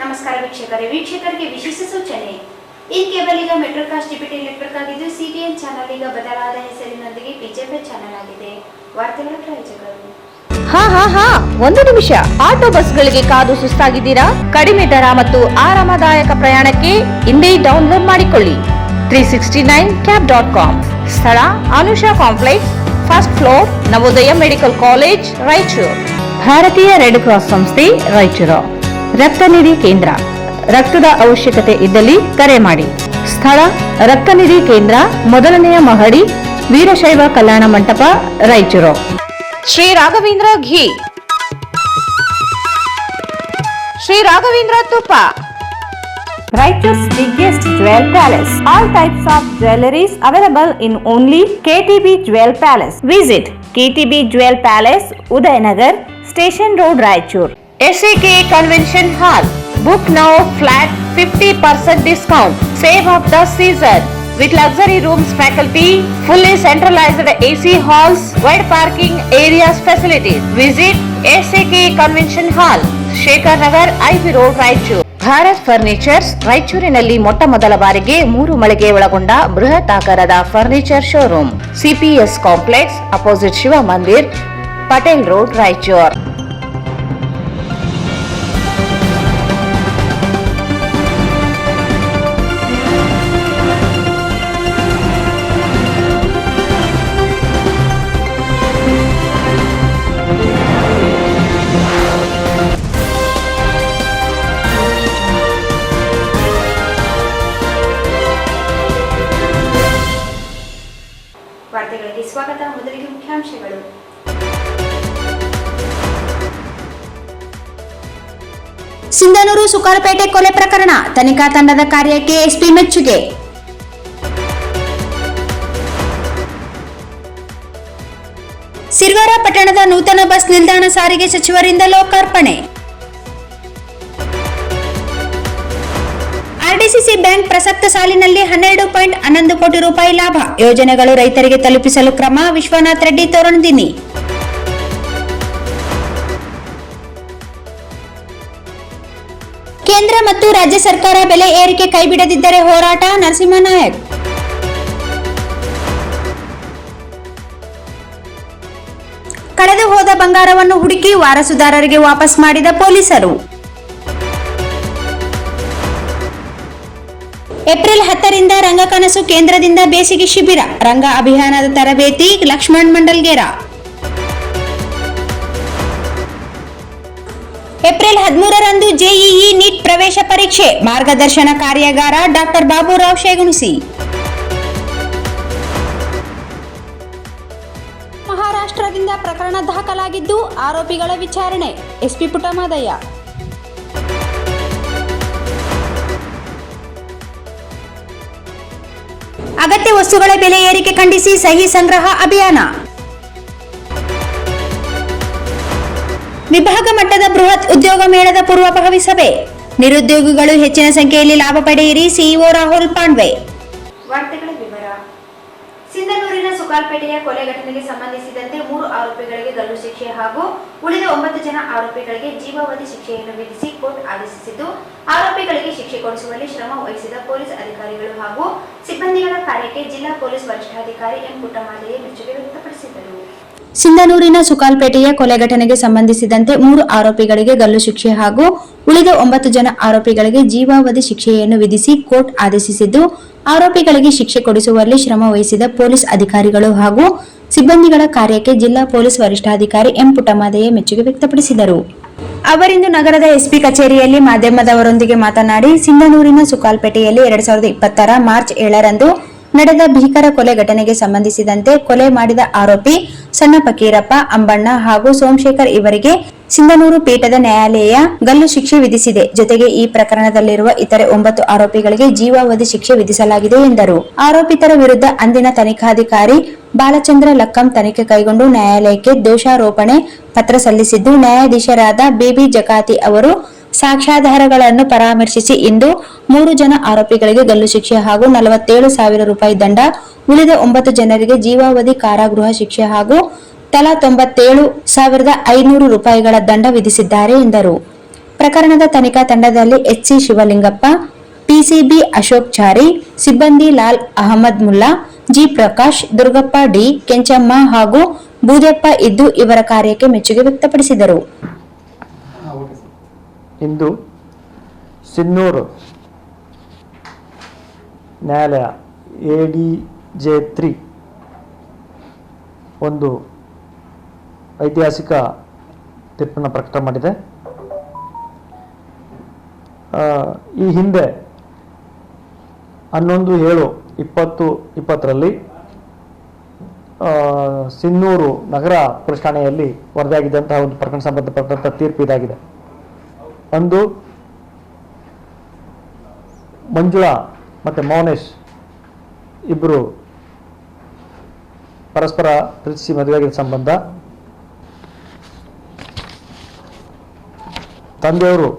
ನಮಸ್ಕಾರ ವೀಕ್ಷಕರಿಗೆ ವಿಶೇಷ ಸೂಚನೆ. ಇನ್ ಕೇಬಲ್ ಈಗ ಮೆಟ್ರೋಕಾಸ್ಟ್ ಡಿಬಿಟಿ ನೆಟ್ವರ್ಕ್ ಆಗಿದ್ದು ಸಿಟಿಎನ್ ಚಾನೆಲ್ ಈಗ ಬದಲಾದ ಹೆಸರಿನೊಂದಿಗೆ ಪಿಜೆಪಿ ಚಾನೆಲ್ ಆಗಿದೆ. ವಾರ್ತೆಗಳ ಪ್ರಾಯೋಜಕರು. ಒಂದು ನಿಮಿಷ. ಆಟೋ ಬಸ್ಗಳಿಗೆ ಕಾದು ಸುಸ್ತಾಗಿದ್ದೀರಾ? ಕಡಿಮೆ ದರ ಮತ್ತು ಆರಾಮದಾಯಕ ಪ್ರಯಾಣಕ್ಕೆ ಇಂದೇ ಡೌನ್ಲೋಡ್ ಮಾಡಿಕೊಳ್ಳಿ 369cab.com. ಸ್ಥಳ Anusha complex, first floor, Navodaya medical college, Raichur. ಭಾರತೀಯ ರೆಡ್ ಕ್ರಾಸ್ ಸಂಸ್ಥೆ, ರಾಯಚೂರು. ರಕ್ತನಿಧಿ ಕೇಂದ್ರ. ರಕ್ತದ ಅವಶ್ಯಕತೆ ಇದ್ದಲ್ಲಿ ಕರೆ ಮಾಡಿ. ಸ್ಥಳ ರಕ್ತನಿಧಿ ಕೇಂದ್ರ, ಮೊದಲನೆಯ ಮಹಡಿ, ವೀರಶೈವ ಕಲ್ಯಾಣ ಮಂಟಪ, ರಾಯಚೂರು. ಶ್ರೀ ರಾಘವೇಂದ್ರ ಘೀ, ಶ್ರೀ ರಾಘವೇಂದ್ರ ತುಪ್ಪ. Raichur's biggest jewel palace. All types of jewelries available in only KTB Jewel Palace. Visit KTB Jewel Palace, Udayanagar, Station Road, Raichur. SAK Convention Hall. Book now flat 50% discount. Save of the season. With luxury rooms, faculty, fully centralized AC halls, wide parking areas facilities. Visit SAK Convention Hall, Shekhar Nagar, IB Road, Raichur. Bharat furnitures, ರಾಯಚೂರಿನಲ್ಲಿ ಮೊಟ್ಟ ಮೊದಲ ಬಾರಿಗೆ 3 ಮಳಿಗೆ ಒಳಗೊಂಡ ಬೃಹತ್ ಆಕಾರದ furniture showroom. CPS complex, opposite Shiva Mandir, Patel road, Raichur. ವಾರ್ತೆಗಳಿಗೆ ಸ್ವಾಗತ. ಮೊದಲಿಗೆ ಮುಖ್ಯಾಂಶಗಳು. ಸಿಂಧನೂರು ಸುಕಾಲಪೇಟೆ ಕೊಲೆ ಪ್ರಕರಣ ತನಿಖಾ ತಂಡದ ಕಾರ್ಯಕ್ಕೆ ಎಸ್ಪಿ ಮೆಚ್ಚುಗೆ. ಸಿರ್ವಾರ ಪಟ್ಟಣದ ನೂತನ ಬಸ್ ನಿಲ್ದಾಣ ಸಾರಿಗೆ ಸಚಿವರಿಂದ ಲೋಕಾರ್ಪಣೆ. ಆರ್ಡಿಸಿಸಿ ಬ್ಯಾಂಕ್ ಪ್ರಸಕ್ತ ಸಾಲಿನಲ್ಲಿ 12.11 ಕೋಟಿ ರೂಪಾಯಿ ಲಾಭ. ಯೋಜನೆಗಳು ರೈತರಿಗೆ ತಲುಪಿಸಲು ಕ್ರಮ. ವಿಶ್ವನಾಥ್ ರೆಡ್ಡಿ, ತೋರಣದಿನ್ನಿ. ಕೇಂದ್ರ ಮತ್ತು ರಾಜ್ಯ ಸರ್ಕಾರ ಬೆಲೆ ಏರಿಕೆ ಕೈಬಿಡದಿದ್ದರೆ ಹೋರಾಟ. ನರಸಿಂಹನಾಯಕ್. ಕಳೆದು ಹೋದ ಬಂಗಾರವನ್ನು ಹುಡುಕಿ ವಾರಸುದಾರರಿಗೆ ವಾಪಸ್ ಮಾಡಿದ ಪೊಲೀಸರು. ಏಪ್ರಿಲ್ 10ರಿಂದ ರಂಗಕನಸು ಕೇಂದ್ರದಿಂದ ಬೇಸಿಗೆ ಶಿಬಿರ. ರಂಗ ಅಭಿಯಾನದ ತರಬೇತಿ. ಲಕ್ಷ್ಮಣ್ ಮಂಡಲ್ಗೇರ. ಏಪ್ರಿಲ್ 13ರಂದು ಜೆಇಇ ನೀಟ್ ಪ್ರವೇಶ ಪರೀಕ್ಷೆ. ಮಾರ್ಗದರ್ಶನ ಕಾರ್ಯಾಗಾರ. ಡಾಕ್ಟರ್ ಬಾಬುರಾವ್ ಶೇಗುಣಸಿ. ಮಹಾರಾಷ್ಟ್ರದಿಂದ ಪ್ರಕರಣ ದಾಖಲಾಗಿದ್ದು ಆರೋಪಿಗಳ ವಿಚಾರಣೆ. ಎಸ್ಪಿ ಪುಟ್ಟಮಾದಯ್ಯ. ಅಗತ್ಯ ವಸ್ತುಗಳ ಬೆಲೆ ಏರಿಕೆ ಖಂಡಿಸಿ ಸಹಿ ಸಂಗ್ರಹ ಅಭಿಯಾನ. ವಿಭಾಗ ಮಟ್ಟದ ಬೃಹತ್ ಉದ್ಯೋಗ ಮೇಳದ ಪೂರ್ವಭಾವಿ ಸಭೆ. ನಿರುದ್ಯೋಗಿಗಳು ಹೆಚ್ಚಿನ ಸಂಖ್ಯೆಯಲ್ಲಿ ಲಾಭ ಪಡೆಯಿರಿ. ಸಿಇಒ ರಾಹುಲ್ ಪಾಂಡ್ವೆ. ವಾರ್ತೆಗಳ ವಿವರ. ಸಿಂಧನೂರಿನ ಸುಕಾಲ್ಪೇಟೆಯ ಕೊಲೆ ಘಟನೆಗೆ ಸಂಬಂಧಿಸಿದಂತೆ 3 ಆರೋಪಿಗಳಿಗೆ ಗಲ್ಲು ಶಿಕ್ಷೆ ಹಾಗೂ ಉಳಿದ 9 ಜನ ಆರೋಪಿಗಳಿಗೆ ಜೀವಾವಧಿ ಶಿಕ್ಷೆಯನ್ನು ವಿಧಿಸಿ ಕೋರ್ಟ್ ಆದೇಶಿಸಿದ್ದು, ಆರೋಪಿಗಳಿಗೆ ಶಿಕ್ಷೆ ಕೊಡಿಸುವಲ್ಲಿ ಶ್ರಮ ವಹಿಸಿದ ಪೊಲೀಸ್ ಅಧಿಕಾರಿಗಳು ಹಾಗೂ ಸಿಬ್ಬಂದಿಗಳ ಕಾರ್ಯಕ್ಕೆ ಜಿಲ್ಲಾ ಪೊಲೀಸ್ ವರಿಷ್ಠಾಧಿಕಾರಿ ಎಂ ಪುಟ್ಟಮಾದಯ್ಯ ಮೆಚ್ಚುಗೆ ವ್ಯಕ್ತಪಡಿಸಿದರು. ಸಿಂಧನೂರಿನ ಸುಕಾಲ್ಪೇಟೆಯ ಕೊಲೆ ಘಟನೆಗೆ ಸಂಬಂಧಿಸಿದಂತೆ 3 ಆರೋಪಿಗಳಿಗೆ ಗಲ್ಲು ಶಿಕ್ಷೆ ಹಾಗೂ ಉಳಿದ 9 ಜನ ಆರೋಪಿಗಳಿಗೆ ಜೀವಾವಧಿ ಶಿಕ್ಷೆಯನ್ನು ವಿಧಿಸಿ ಕೋರ್ಟ್ ಆದೇಶಿಸಿದ್ದು, ಆರೋಪಿಗಳಿಗೆ ಶಿಕ್ಷೆ ಕೊಡಿಸುವಲ್ಲಿ ಶ್ರಮ ವಹಿಸಿದ ಪೊಲೀಸ್ ಅಧಿಕಾರಿಗಳು ಹಾಗೂ ಸಿಬ್ಬಂದಿಗಳ ಕಾರ್ಯಕ್ಕೆ ಜಿಲ್ಲಾ ಪೊಲೀಸ್ ವರಿಷ್ಠಾಧಿಕಾರಿ ಎಂ ಪುಟ್ಟಮಾದಯ್ಯ ಮೆಚ್ಚುಗೆ ವ್ಯಕ್ತಪಡಿಸಿದರು. ಅವರಿಂದು ನಗರದ ಎಸ್ಪಿ ಕಚೇರಿಯಲ್ಲಿ ಮಾಧ್ಯಮದವರೊಂದಿಗೆ ಮಾತನಾಡಿ, ಸಿಂಧನೂರಿನ ಸುಕಾಲ್ಪೇಟೆಯಲ್ಲಿ 2020ರ ಮಾರ್ಚ್ 7ರಂದು ನಡೆದ ಭೀಕರ ಕೊಲೆ ಘಟನೆಗೆ ಸಂಬಂಧಿಸಿದಂತೆ ಕೊಲೆ ಮಾಡಿದ ಆರೋಪಿ ಸಣ್ಣ ಫಕೀರಪ್ಪ, ಅಂಬಣ್ಣ ಹಾಗೂ ಸೋಮಶೇಖರ್ ಇವರಿಗೆ ಸಿಂಧನೂರು ಪೀಠದ ನ್ಯಾಯಾಲಯ ಗಲ್ಲು ಶಿಕ್ಷೆ ವಿಧಿಸಿದೆ. ಜೊತೆಗೆ ಈ ಪ್ರಕರಣದಲ್ಲಿರುವ ಇತರೆ 9 ಆರೋಪಿಗಳಿಗೆ ಜೀವಾವಧಿ ಶಿಕ್ಷೆ ವಿಧಿಸಲಾಗಿದೆ ಎಂದರು. ಆರೋಪಿತರ ವಿರುದ್ಧ ಅಂದಿನ ತನಿಖಾಧಿಕಾರಿ ಬಾಲಚಂದ್ರ ಲಕ್ಕಂ ತನಿಖೆ ಕೈಗೊಂಡು ನ್ಯಾಯಾಲಯಕ್ಕೆ ದೋಷಾರೋಪಣೆ ಪತ್ರ ಸಲ್ಲಿಸಿದ್ದು, ನ್ಯಾಯಾಧೀಶರಾದ ಬಿಬಿ ಜಕಾತಿ ಅವರು ಸಾಕ್ಷ್ಯಾಧಾರಗಳನ್ನು ಪರಾಮರ್ಶಿಸಿ ಇಂದು 3 ಜನ ಆರೋಪಿಗಳಿಗೆ ಗಲ್ಲು ಶಿಕ್ಷೆ ಹಾಗೂ 47,000 ರೂಪಾಯಿ ದಂಡ, ಉಳಿದ 9 ಜನರಿಗೆ ಜೀವಾವಧಿ ಕಾರಾಗೃಹ ಶಿಕ್ಷೆ ಹಾಗೂ ತಲಾ 97,500 ರೂಪಾಯಿಗಳ ದಂಡ ವಿಧಿಸಿದ್ದಾರೆ ಎಂದರು. ಪ್ರಕರಣದ ತನಿಖಾ ತಂಡದಲ್ಲಿ ಎಚ್ಸಿ ಶಿವಲಿಂಗಪ್ಪ, ಪಿಸಿಬಿ ಅಶೋಕ್ ಚಾರಿ, ಸಿಬ್ಬಂದಿ ಲಾಲ್ ಅಹಮದ್ ಮುಲ್ಲಾ, ಜಿ ಪ್ರಕಾಶ್, ದುರ್ಗಪ್ಪ ಡಿ, ಕೆಂಚಮ್ಮ ಹಾಗೂ ಬೂದೆಪ್ಪ ಇದ್ದು ಇವರ ಕಾರ್ಯಕ್ಕೆ ಮೆಚ್ಚುಗೆ ವ್ಯಕ್ತಪಡಿಸಿದರು. ಇಂದು ಸಿನ್ನೂರು ನ್ಯಾಯಾಲಯ ADJ3 ಒಂದು ಐತಿಹಾಸಿಕ ತೀರ್ಪನ್ನು ಪ್ರಕಟ ಮಾಡಿದೆ. ಈ ಹಿಂದೆ 11/7/2020ರಲ್ಲಿ ಸಿನ್ನೂರು ನಗರ ಪೊಲೀಸ್ ಠಾಣೆಯಲ್ಲಿ ವರದಿಯಾಗಿದ್ದಂತಹ ಒಂದು ಪ್ರಕರಣ ಸಂಬಂಧಪಟ್ಟಂಥ ತೀರ್ಪು ಇದಾಗಿದೆ. ಅಂದು ಮಂಜುಳಾ ಮತ್ತು ಮೌನೇಶ್ ಇಬ್ಬರು ಪರಸ್ಪರ ಪ್ರೀತಿಸಿ ಮದುವೆಯಾಗಿದ್ದ ಸಂಬಂಧ ತಂದೆಯವರು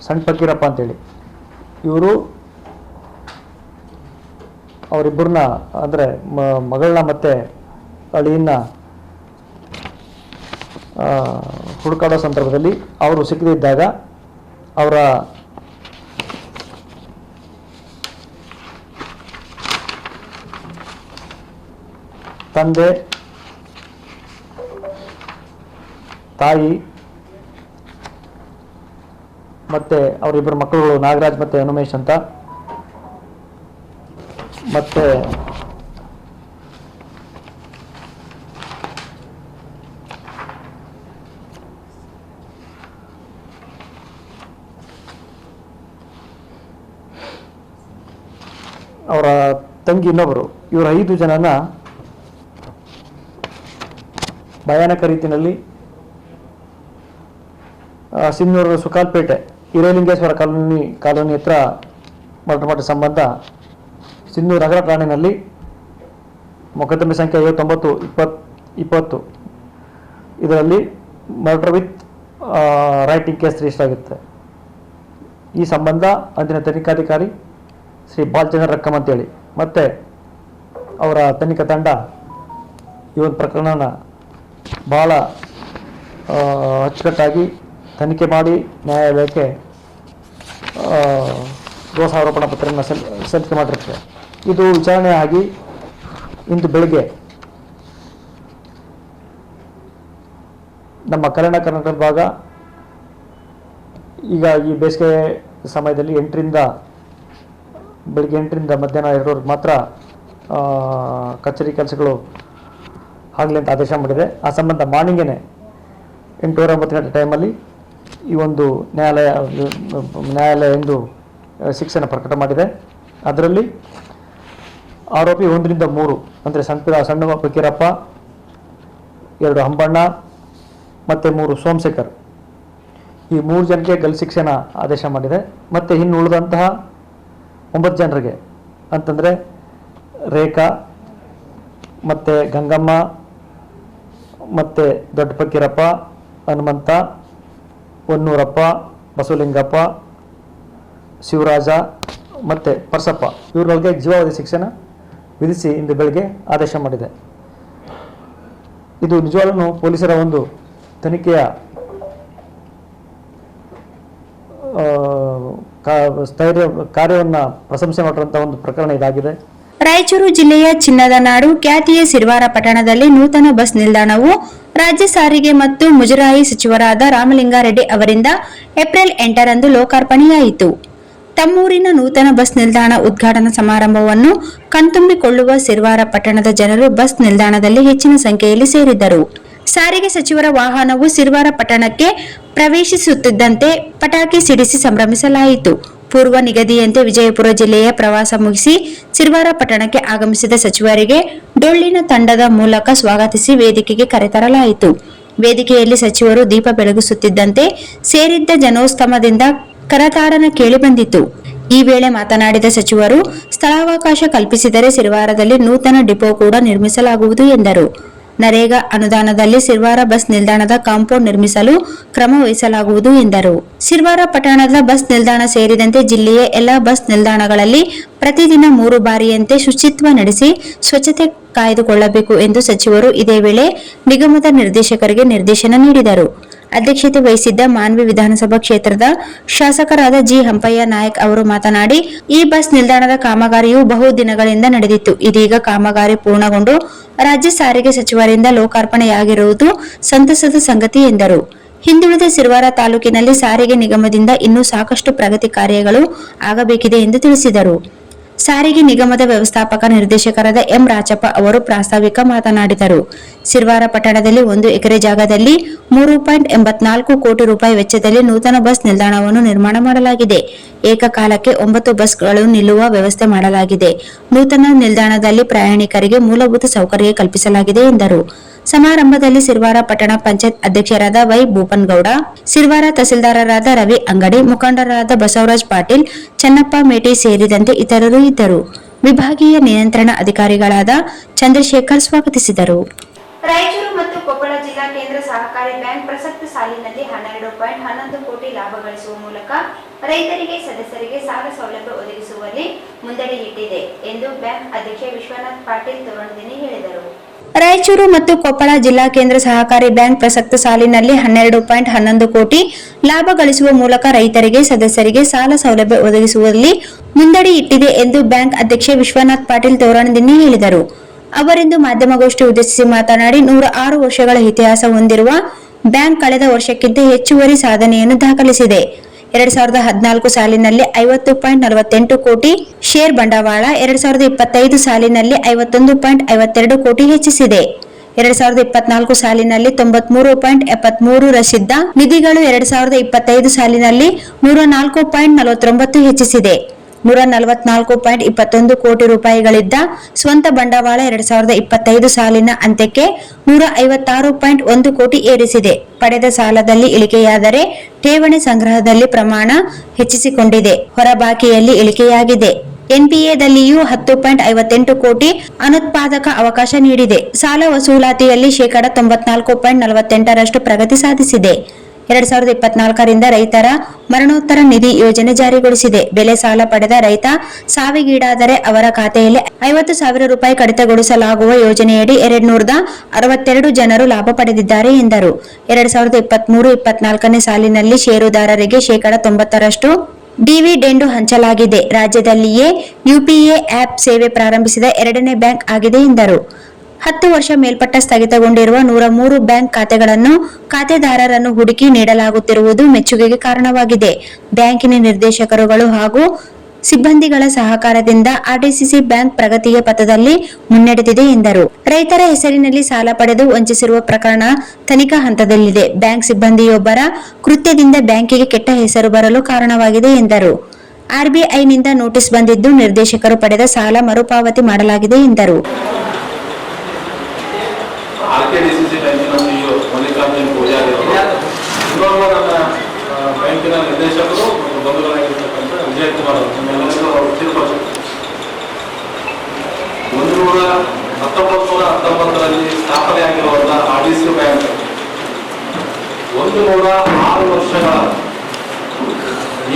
ಸಣ್ಣ ಫಕೀರಪ್ಪ ಅಂತೇಳಿ ಇವರು ಅವರಿಬ್ಬರನ್ನ ಅಂದರೆ ಮಗಳನ್ನ ಮತ್ತು ಅಳಿಯನ್ನ ಹುಡುಕಾಡೋ ಸಂದರ್ಭದಲ್ಲಿ ಅವರು ಸಿಕ್ಕದಿದ್ದಾಗ ಅವರ ತಂದೆ, ತಾಯಿ ಮತ್ತು ಅವರಿಬ್ಬರು ಮಕ್ಕಳುಗಳು ನಾಗರಾಜ್ ಮತ್ತು ಹನುಮೇಶ್ ಅಂತ, ಮತ್ತು ಅವರ ತಂಗಿ ಇನ್ನೊಬ್ಬರು, ಇವರ 5 ಜನನ ಭಯಾನಕ ರೀತಿಯಲ್ಲಿ ಸಿನ್ನೂರು ಸುಕಾಲ್ಪೇಟೆ ಹಿರೇಲಿಂಗೇಶ್ವರ ಕಾಲೋನಿ ಹತ್ರ ಮರ್ಡರ್ ಮಾಡಿದ ಸಂಬಂಧ ಸಿನ್ನೂರು ನಗರ ಠಾಣೆಯಲ್ಲಿ ಮೊಕದ್ದಮೆ ಸಂಖ್ಯೆ 59/2020 ಇದರಲ್ಲಿ murder with writing case register ಆಗುತ್ತೆ. ಈ ಸಂಬಂಧ ಅಂದಿನ ತನಿಖಾಧಿಕಾರಿ ಶ್ರೀ ಬಾಲಚಂದ್ರ ರಕ್ಕಮ್ ಅಂತೇಳಿ ಮತ್ತು ಅವರ ತನಿಖಾ ತಂಡ ಈ ಒಂದು ಪ್ರಕರಣನ ಭಾಳ ಅಚ್ಚುಕಟ್ಟಾಗಿ ತನಿಖೆ ಮಾಡಿ ನ್ಯಾಯಾಲಯಕ್ಕೆ ದೋಷಾರೋಪಣಾ ಪತ್ರವನ್ನು ಸಲ್ಲಿಕೆ ಮಾಡಿರುತ್ತೆ. ಇದು ವಿಚಾರಣೆ ಆಗಿ ಇಂದು ಬೆಳಗ್ಗೆ ನಮ್ಮ ಕಲ್ಯಾಣ ಕರ್ನಾಟಕ ಭಾಗ ಈಗ ಈ ಬೇಸಿಗೆ ಸಮಯದಲ್ಲಿ ಬೆಳಗ್ಗೆ 8ರಿಂದ ಮಧ್ಯಾಹ್ನ 2ವರೆಗೆ ಮಾತ್ರ ಕಚೇರಿ ಕೆಲಸಗಳು ಆಗಲಿ ಅಂತ ಆದೇಶ ಮಾಡಿದೆ. ಆ ಸಂಬಂಧ ಮಾರ್ನಿಂಗೇ 8:09 ಗಂಟೆ ಟೈಮಲ್ಲಿ ಈ ಒಂದು ನ್ಯಾಯಾಲಯ ಎಂದು ಶಿಕ್ಷೆಯನ್ನು ಪ್ರಕಟ ಮಾಡಿದೆ. ಅದರಲ್ಲಿ ಆರೋಪಿ 1ರಿಂದ 3 ಅಂದರೆ ಸಣ್ಣ ಫಕೀರಪ್ಪ, 2 ಹಂಬಣ್ಣ ಮತ್ತು 3 ಸೋಮಶೇಖರ್, ಈ 3 ಜನಕ್ಕೆ ಗಲ್ಲು ಶಿಕ್ಷೆನ ಆದೇಶ ಮಾಡಿದೆ. ಮತ್ತು ಇನ್ನು ಉಳಿದಂತಹ 9 ಜನರಿಗೆ ಅಂತಂದರೆ ರೇಖಾ ಮತ್ತು ಗಂಗಮ್ಮ ಮತ್ತು ದೊಡ್ಡ ಫಕೀರಪ್ಪ, ಹನುಮಂತ, ಹೊನ್ನೂರಪ್ಪ, ಬಸವಲಿಂಗಪ್ಪ, ಶಿವರಾಜ ಮತ್ತು ಪರ್ಸಪ್ಪ ಇವ್ರಗಳಿಗೆ ಜೀವಾವಧಿ ಶಿಕ್ಷೆನ ವಿಧಿಸಿ ಇಂದು ಬೆಳಗ್ಗೆ ಆದೇಶ ಮಾಡಿದೆ. ಇದು ನಿಜವಾಗ್ಲೂ ಪೊಲೀಸರ ಒಂದು ತನಿಖೆಯ ಕಾರ್ಯವನ್ನು ಪ್ರಶಂಸೆ ಮಾಡಿರುವಂಥ ಒಂದು ಪ್ರಕರಣ ಇದಾಗಿದೆ. ರಾಯಚೂರು ಜಿಲ್ಲೆಯ ಚಿನ್ನದ ನಾಡು ಖ್ಯಾತಿಯ ಸಿರವಾರ ಪಟ್ಟಣದಲ್ಲಿ ನೂತನ ಬಸ್ ನಿಲ್ದಾಣವು ರಾಜ್ಯ ಸಾರಿಗೆ ಮತ್ತು ಮುಜರಾಯಿ ಸಚಿವರಾದ ರಾಮಲಿಂಗಾರೆಡ್ಡಿ ಅವರಿಂದ ಏಪ್ರಿಲ್ 8ರಂದು ಲೋಕಾರ್ಪಣೆಯಾಯಿತು. ತಮ್ಮೂರಿನ ನೂತನ ಬಸ್ ನಿಲ್ದಾಣ ಉದ್ಘಾಟನಾ ಸಮಾರಂಭವನ್ನು ಕಣ್ತುಂಬಿಕೊಳ್ಳುವ ಸಿರವಾರ ಪಟ್ಟಣದ ಜನರು ಬಸ್ ನಿಲ್ದಾಣದಲ್ಲಿ ಹೆಚ್ಚಿನ ಸಂಖ್ಯೆಯಲ್ಲಿ ಸೇರಿದ್ದರು. ಸಾರಿಗೆ ಸಚಿವರ ವಾಹನವು ಸಿರವಾರ ಪಟ್ಟಣಕ್ಕೆ ಪ್ರವೇಶಿಸುತ್ತಿದ್ದಂತೆ ಪಟಾಕಿ ಸಿಡಿಸಿ ಸಂಭ್ರಮಿಸಲಾಯಿತು. ಪೂರ್ವ ನಿಗದಿಯಂತೆ ವಿಜಯಪುರ ಜಿಲ್ಲೆಯ ಪ್ರವಾಸ ಮುಗಿಸಿ ಸಿರವಾರ ಪಟ್ಟಣಕ್ಕೆ ಆಗಮಿಸಿದ ಸಚಿವರಿಗೆ ಡೊಳ್ಳಿನ ತಂಡದ ಮೂಲಕ ಸ್ವಾಗತಿಸಿ ವೇದಿಕೆಗೆ ಕರೆತರಲಾಯಿತು. ವೇದಿಕೆಯಲ್ಲಿ ಸಚಿವರು ದೀಪ ಬೆಳಗಿಸುತ್ತಿದ್ದಂತೆ ಸೇರಿದ್ದ ಜನೋಸ್ತಮದಿಂದ ಕರತಾಡನ ಕೇಳಿಬಂದಿತು. ಈ ವೇಳೆ ಮಾತನಾಡಿದ ಸಚಿವರು, ಸ್ಥಳಾವಕಾಶ ಕಲ್ಪಿಸಿದರೆ ಸಿರವಾರದಲ್ಲಿ ನೂತನ ಡಿಪೋ ಕೂಡ ನಿರ್ಮಿಸಲಾಗುವುದು ಎಂದರು. ನರೇಗಾ ಅನುದಾನದಲ್ಲಿ ಸಿರವಾರ ಬಸ್ ನಿಲ್ದಾಣದ ಕಾಂಪೌಂಡ್ ನಿರ್ಮಿಸಲು ಕ್ರಮ ವಹಿಸಲಾಗುವುದು ಎಂದರು. ಸಿರವಾರ ಪಟ್ಟಣದ ಬಸ್ ನಿಲ್ದಾಣ ಸೇರಿದಂತೆ ಜಿಲ್ಲೆಯ ಎಲ್ಲಾ ಬಸ್ ನಿಲ್ದಾಣಗಳಲ್ಲಿ ಪ್ರತಿದಿನ 3 ಬಾರಿಯಂತೆ ಶುಚಿತ್ವ ನಡೆಸಿ ಸ್ವಚ್ಛತೆ ಕಾಯ್ದುಕೊಳ್ಳಬೇಕು ಎಂದು ಸಚಿವರು ಇದೇ ವೇಳೆ ನಿಗಮದ ನಿರ್ದೇಶಕರಿಗೆ ನಿರ್ದೇಶನ ನೀಡಿದರು. ಅಧ್ಯಕ್ಷತೆ ವಹಿಸಿದ್ದ ಮಾನ್ವಿ ವಿಧಾನಸಭಾ ಕ್ಷೇತ್ರದ ಶಾಸಕರಾದ ಜಿ ಹಂಪಯ್ಯ ನಾಯಕ್ ಅವರು ಮಾತನಾಡಿ, ಈ ಬಸ್ ನಿಲ್ದಾಣದ ಕಾಮಗಾರಿಯು ಬಹು ದಿನಗಳಿಂದ ನಡೆದಿತ್ತು. ಇದೀಗ ಕಾಮಗಾರಿ ಪೂರ್ಣಗೊಂಡು ರಾಜ್ಯ ಸಾರಿಗೆ ಸಚಿವರಿಂದ ಲೋಕಾರ್ಪಣೆಯಾಗಿರುವುದು ಸಂತಸದ ಸಂಗತಿ ಎಂದರು. ಹಿಂದುಳಿದ ಸಿರವಾರ ತಾಲೂಕಿನಲ್ಲಿ ಸಾರಿಗೆ ನಿಗಮದಿಂದ ಇನ್ನೂ ಸಾಕಷ್ಟು ಪ್ರಗತಿ ಕಾರ್ಯಗಳು ಆಗಬೇಕಿದೆ ಎಂದು ತಿಳಿಸಿದರು. ಸಾರಿಗೆ ನಿಗಮದ ವ್ಯವಸ್ಥಾಪಕ ನಿರ್ದೇಶಕರಾದ ಎಂ ರಾಚಪ್ಪ ಅವರು ಪ್ರಾಸ್ತಾವಿಕ ಮಾತನಾಡಿದರು. ಸಿರವಾರ ಪಟ್ಟಣದಲ್ಲಿ 1 ಎಕರೆ ಜಾಗದಲ್ಲಿ 3.84 ಕೋಟಿ ರೂಪಾಯಿ ವೆಚ್ಚದಲ್ಲಿ ನೂತನ ಬಸ್ ನಿಲ್ದಾಣವನ್ನು ನಿರ್ಮಾಣ ಮಾಡಲಾಗಿದೆ. ಏಕಕಾಲಕ್ಕೆ 9 ಬಸ್ಗಳು ನಿಲ್ಲುವ ವ್ಯವಸ್ಥೆ ಮಾಡಲಾಗಿದೆ. ನೂತನ ನಿಲ್ದಾಣದಲ್ಲಿ ಪ್ರಯಾಣಿಕರಿಗೆ ಮೂಲಭೂತ ಸೌಕರ್ಯ ಕಲ್ಪಿಸಲಾಗಿದೆ ಎಂದರು. ಸಮಾರಂಭದಲ್ಲಿ ಸಿರವಾರ ಪಟ್ಟಣ ಪಂಚಾಯತ್ ಅಧ್ಯಕ್ಷರಾದ ವೈ ಭೂಪನ್ಗೌಡ, ಸಿರವಾರ ತಹಸೀಲ್ದಾರರಾದ ರವಿ ಅಂಗಡಿ, ಮುಖಂಡರಾದ ಬಸವರಾಜ್ ಪಾಟೀಲ್, ಚನ್ನಪ್ಪ ಮೇಟಿ ಸೇರಿದಂತೆ ಇತರರು ಇದ್ದರು. ವಿಭಾಗೀಯ ನಿಯಂತ್ರಣ ಅಧಿಕಾರಿಗಳಾದ ಚಂದ್ರಶೇಖರ್ ಸ್ವಾಗತಿಸಿದರು. ರಾಯಚೂರು ಮತ್ತು ಕೊಪ್ಪಳ ಜಿಲ್ಲಾ ಕೇಂದ್ರ ಸಹಕಾರಿ ಬ್ಯಾಂಕ್ ಪ್ರಸಕ್ತ ಸಾಲಿನಲ್ಲಿ 12.11 ಕೋಟಿ ಲಾಭ ಗಳಿಸುವ ಮೂಲಕ ರೈತರಿಗೆ, ಸದಸ್ಯರಿಗೆ ಸಾಲ ಸೌಲಭ್ಯ ಒದಗಿಸುವಲ್ಲಿ ಮುಂದಡಿ ಇಟ್ಟಿದೆ ಎಂದು ಬ್ಯಾಂಕ್ ಅಧ್ಯಕ್ಷ ವಿಶ್ವನಾಥ್ ಪಾಟೀಲ್ ತೋರಣದಿನಿ ಹೇಳಿದರು. ರಾಯಚೂರು ಮತ್ತು ಕೊಪ್ಪಳ ಜಿಲ್ಲಾ ಕೇಂದ್ರ ಸಹಕಾರಿ ಬ್ಯಾಂಕ್ ಪ್ರಸಕ್ತ ಸಾಲಿನಲ್ಲಿ 12.11 ಕೋಟಿ ಲಾಭ ಗಳಿಸುವ ಮೂಲಕ ರೈತರಿಗೆ, ಸದಸ್ಯರಿಗೆ ಸಾಲ ಸೌಲಭ್ಯ ಒದಗಿಸುವಲ್ಲಿ ಮುಂದಡಿ ಇಟ್ಟಿದೆ ಎಂದು ಬ್ಯಾಂಕ್ ಅಧ್ಯಕ್ಷ ವಿಶ್ವನಾಥ್ ಪಾಟೀಲ್ ತೋರಣದಿನಿ ಹೇಳಿದರು. ಅವರಿಂದು ಮಾಧ್ಯಮಗೋಷ್ಠಿ ಉದ್ದೇಶಿಸಿ ಮಾತನಾಡಿ, 106 ವರ್ಷಗಳ ಇತಿಹಾಸ ಹೊಂದಿರುವ ಬ್ಯಾಂಕ್ ಕಳೆದ ವರ್ಷಕ್ಕಿಂತ ಹೆಚ್ಚುವರಿ ಸಾಧನೆಯನ್ನು ದಾಖಲಿಸಿದೆ. 2014 ಸಾಲಿನಲ್ಲಿ 50.48 ಕೋಟಿ ಶೇರ್ ಬಂಡವಾಳ 2025 ಸಾಲಿನಲ್ಲಿ 51.52 ಕೋಟಿ ಹೆಚ್ಚಿಸಿದೆ. 2024 ಸಾಲಿನಲ್ಲಿ 93.73 ರಷ್ಟಿದ್ದ ನಿಧಿಗಳು 2025 ಸಾಲಿನಲ್ಲಿ 104.49 ಹೆಚ್ಚಿಸಿದೆ. 144.21 ಕೋಟಿ ರೂಪಾಯಿಗಳಿದ್ದ ಸ್ವಂತ ಬಂಡವಾಳ 2025 ಸಾಲಿನ ಅಂತ್ಯಕ್ಕೆ 156.1 ಕೋಟಿ ಏರಿಸಿದೆ. ಪಡೆದ ಸಾಲದಲ್ಲಿ ಇಳಿಕೆಯಾದರೆ ಠೇವಣಿ ಸಂಗ್ರಹದಲ್ಲಿ ಪ್ರಮಾಣ ಹೆಚ್ಚಿಸಿಕೊಂಡಿದೆ. ಹೊರಬಾಕಿಯಲ್ಲಿ ಇಳಿಕೆಯಾಗಿದೆ. ಎನ್ಪಿಎದಲ್ಲಿಯೂ 10.58 ಕೋಟಿ ಅನುತ್ಪಾದಕ ಅವಕಾಶ ನೀಡಿದೆ. ಸಾಲ ವಸೂಲಾತಿಯಲ್ಲಿ 94.48% ಪ್ರಗತಿ ಸಾಧಿಸಿದೆ. 2024ರಿಂದ ರೈತರ ಮರಣೋತ್ತರ ನಿಧಿ ಯೋಜನೆ ಜಾರಿಗೊಳಿಸಿದೆ. ಬೆಳೆ ಸಾಲ ಪಡೆದ ರೈತ ಸಾವಿಗೀಡಾದರೆ ಅವರ ಖಾತೆಯಲ್ಲಿ 50,000 ರೂಪಾಯಿ ಕಡಿತಗೊಳಿಸಲಾಗುವ ಯೋಜನೆಯಡಿ 262 ಜನರು ಲಾಭ ಪಡೆದಿದ್ದಾರೆ ಎಂದರು. 2023-24ನೇ ಸಾಲಿನಲ್ಲಿ ಷೇರುದಾರರಿಗೆ 90% ಡಿವಿಡೆಂಡು ಹಂಚಲಾಗಿದೆ. ರಾಜ್ಯದಲ್ಲಿಯೇ ಯುಪಿಎ ಆಪ್ ಸೇವೆ ಪ್ರಾರಂಭಿಸಿದ 2ನೇ ಬ್ಯಾಂಕ್ ಆಗಿದೆ ಎಂದರು. 10 ವರ್ಷ ಮೇಲ್ಪಟ್ಟ ಸ್ಥಗಿತಗೊಂಡಿರುವ 103 ಬ್ಯಾಂಕ್ ಖಾತೆಗಳನ್ನು ಖಾತೆದಾರರನ್ನು ಹುಡುಕಿ ನೀಡಲಾಗುತ್ತಿರುವುದು ಮೆಚ್ಚುಗೆಗೆ ಕಾರಣವಾಗಿದೆ. ಬ್ಯಾಂಕಿನ ನಿರ್ದೇಶಕರುಗಳು ಹಾಗೂ ಸಿಬ್ಬಂದಿಗಳ ಸಹಕಾರದಿಂದ ಆರ್ಡಿಸಿಸಿ ಬ್ಯಾಂಕ್ ಪ್ರಗತಿಯ ಪಥದಲ್ಲಿ ಮುನ್ನಡೆದಿದೆ ಎಂದರು. ರೈತರ ಹೆಸರಿನಲ್ಲಿ ಸಾಲ ಪಡೆದು ವಂಚಿಸಿರುವ ಪ್ರಕರಣ ತನಿಖಾ ಹಂತದಲ್ಲಿದೆ. ಬ್ಯಾಂಕ್ ಸಿಬ್ಬಂದಿಯೊಬ್ಬರ ಕೃತ್ಯದಿಂದ ಬ್ಯಾಂಕಿಗೆ ಕೆಟ್ಟ ಹೆಸರು ಬರಲು ಕಾರಣವಾಗಿದೆ ಎಂದರು. ಆರ್ಬಿಐನಿಂದ ನೋಟಿಸ್ ಬಂದಿದ್ದು ನಿರ್ದೇಶಕರು ಪಡೆದ ಸಾಲ ಮರುಪಾವತಿ ಮಾಡಲಾಗಿದೆ ಎಂದರು. ಆರ್ಕೆಡಿಸಿಸಿ ಬ್ಯಾಂಕಿನ ಸಿಇಒ ಮಲ್ಲಿಕಾರ್ಜುನ್ ಪೂಜಾರಿ ಅವರು, ಇನ್ನೊಬ್ಬ ನನ್ನ ಬ್ಯಾಂಕಿನ ನಿರ್ದೇಶಕರು ಮತ್ತು ಬಂಧುಗಳಾಗಿರ್ತಕ್ಕಂಥ ವಿಜಯ್ ಕುಮಾರ್ ಅವರು, ನಿಮ್ಮೆಲ್ಲರಿಗೂ ಅವರು ತಿಳ್ಕೊಳ್ತಾರೆ. 1919ರಲ್ಲಿ ಸ್ಥಾಪನೆಯಾಗಿರುವಂತಹ ಆರ್ಡಿಸಿ ಬ್ಯಾಂಕ್ 106 ವರ್ಷಗಳ